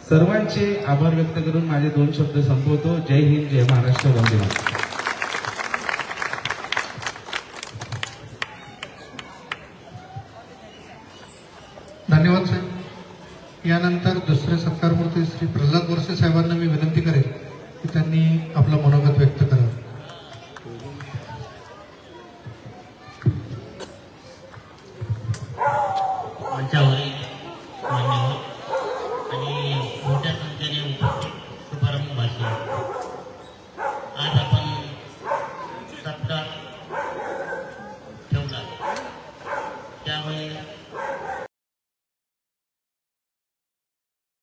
सर्वांचे आभार व्यक्त करून माझे 2 शब्द संपवतो. जय हिंद, जय महाराष्ट्र, वंदे मातरम. यानंतर दुसरे सत्कारमूर्ती श्री प्रल्हाद बोरसे साहेबांना मी विनंती करेन की त्यांनी आपलं मनोगत व्यक्त करावं. मंचावरील मान्यवर आणि मोठ्या संख्येने उपस्थित शुभारंभ भाषण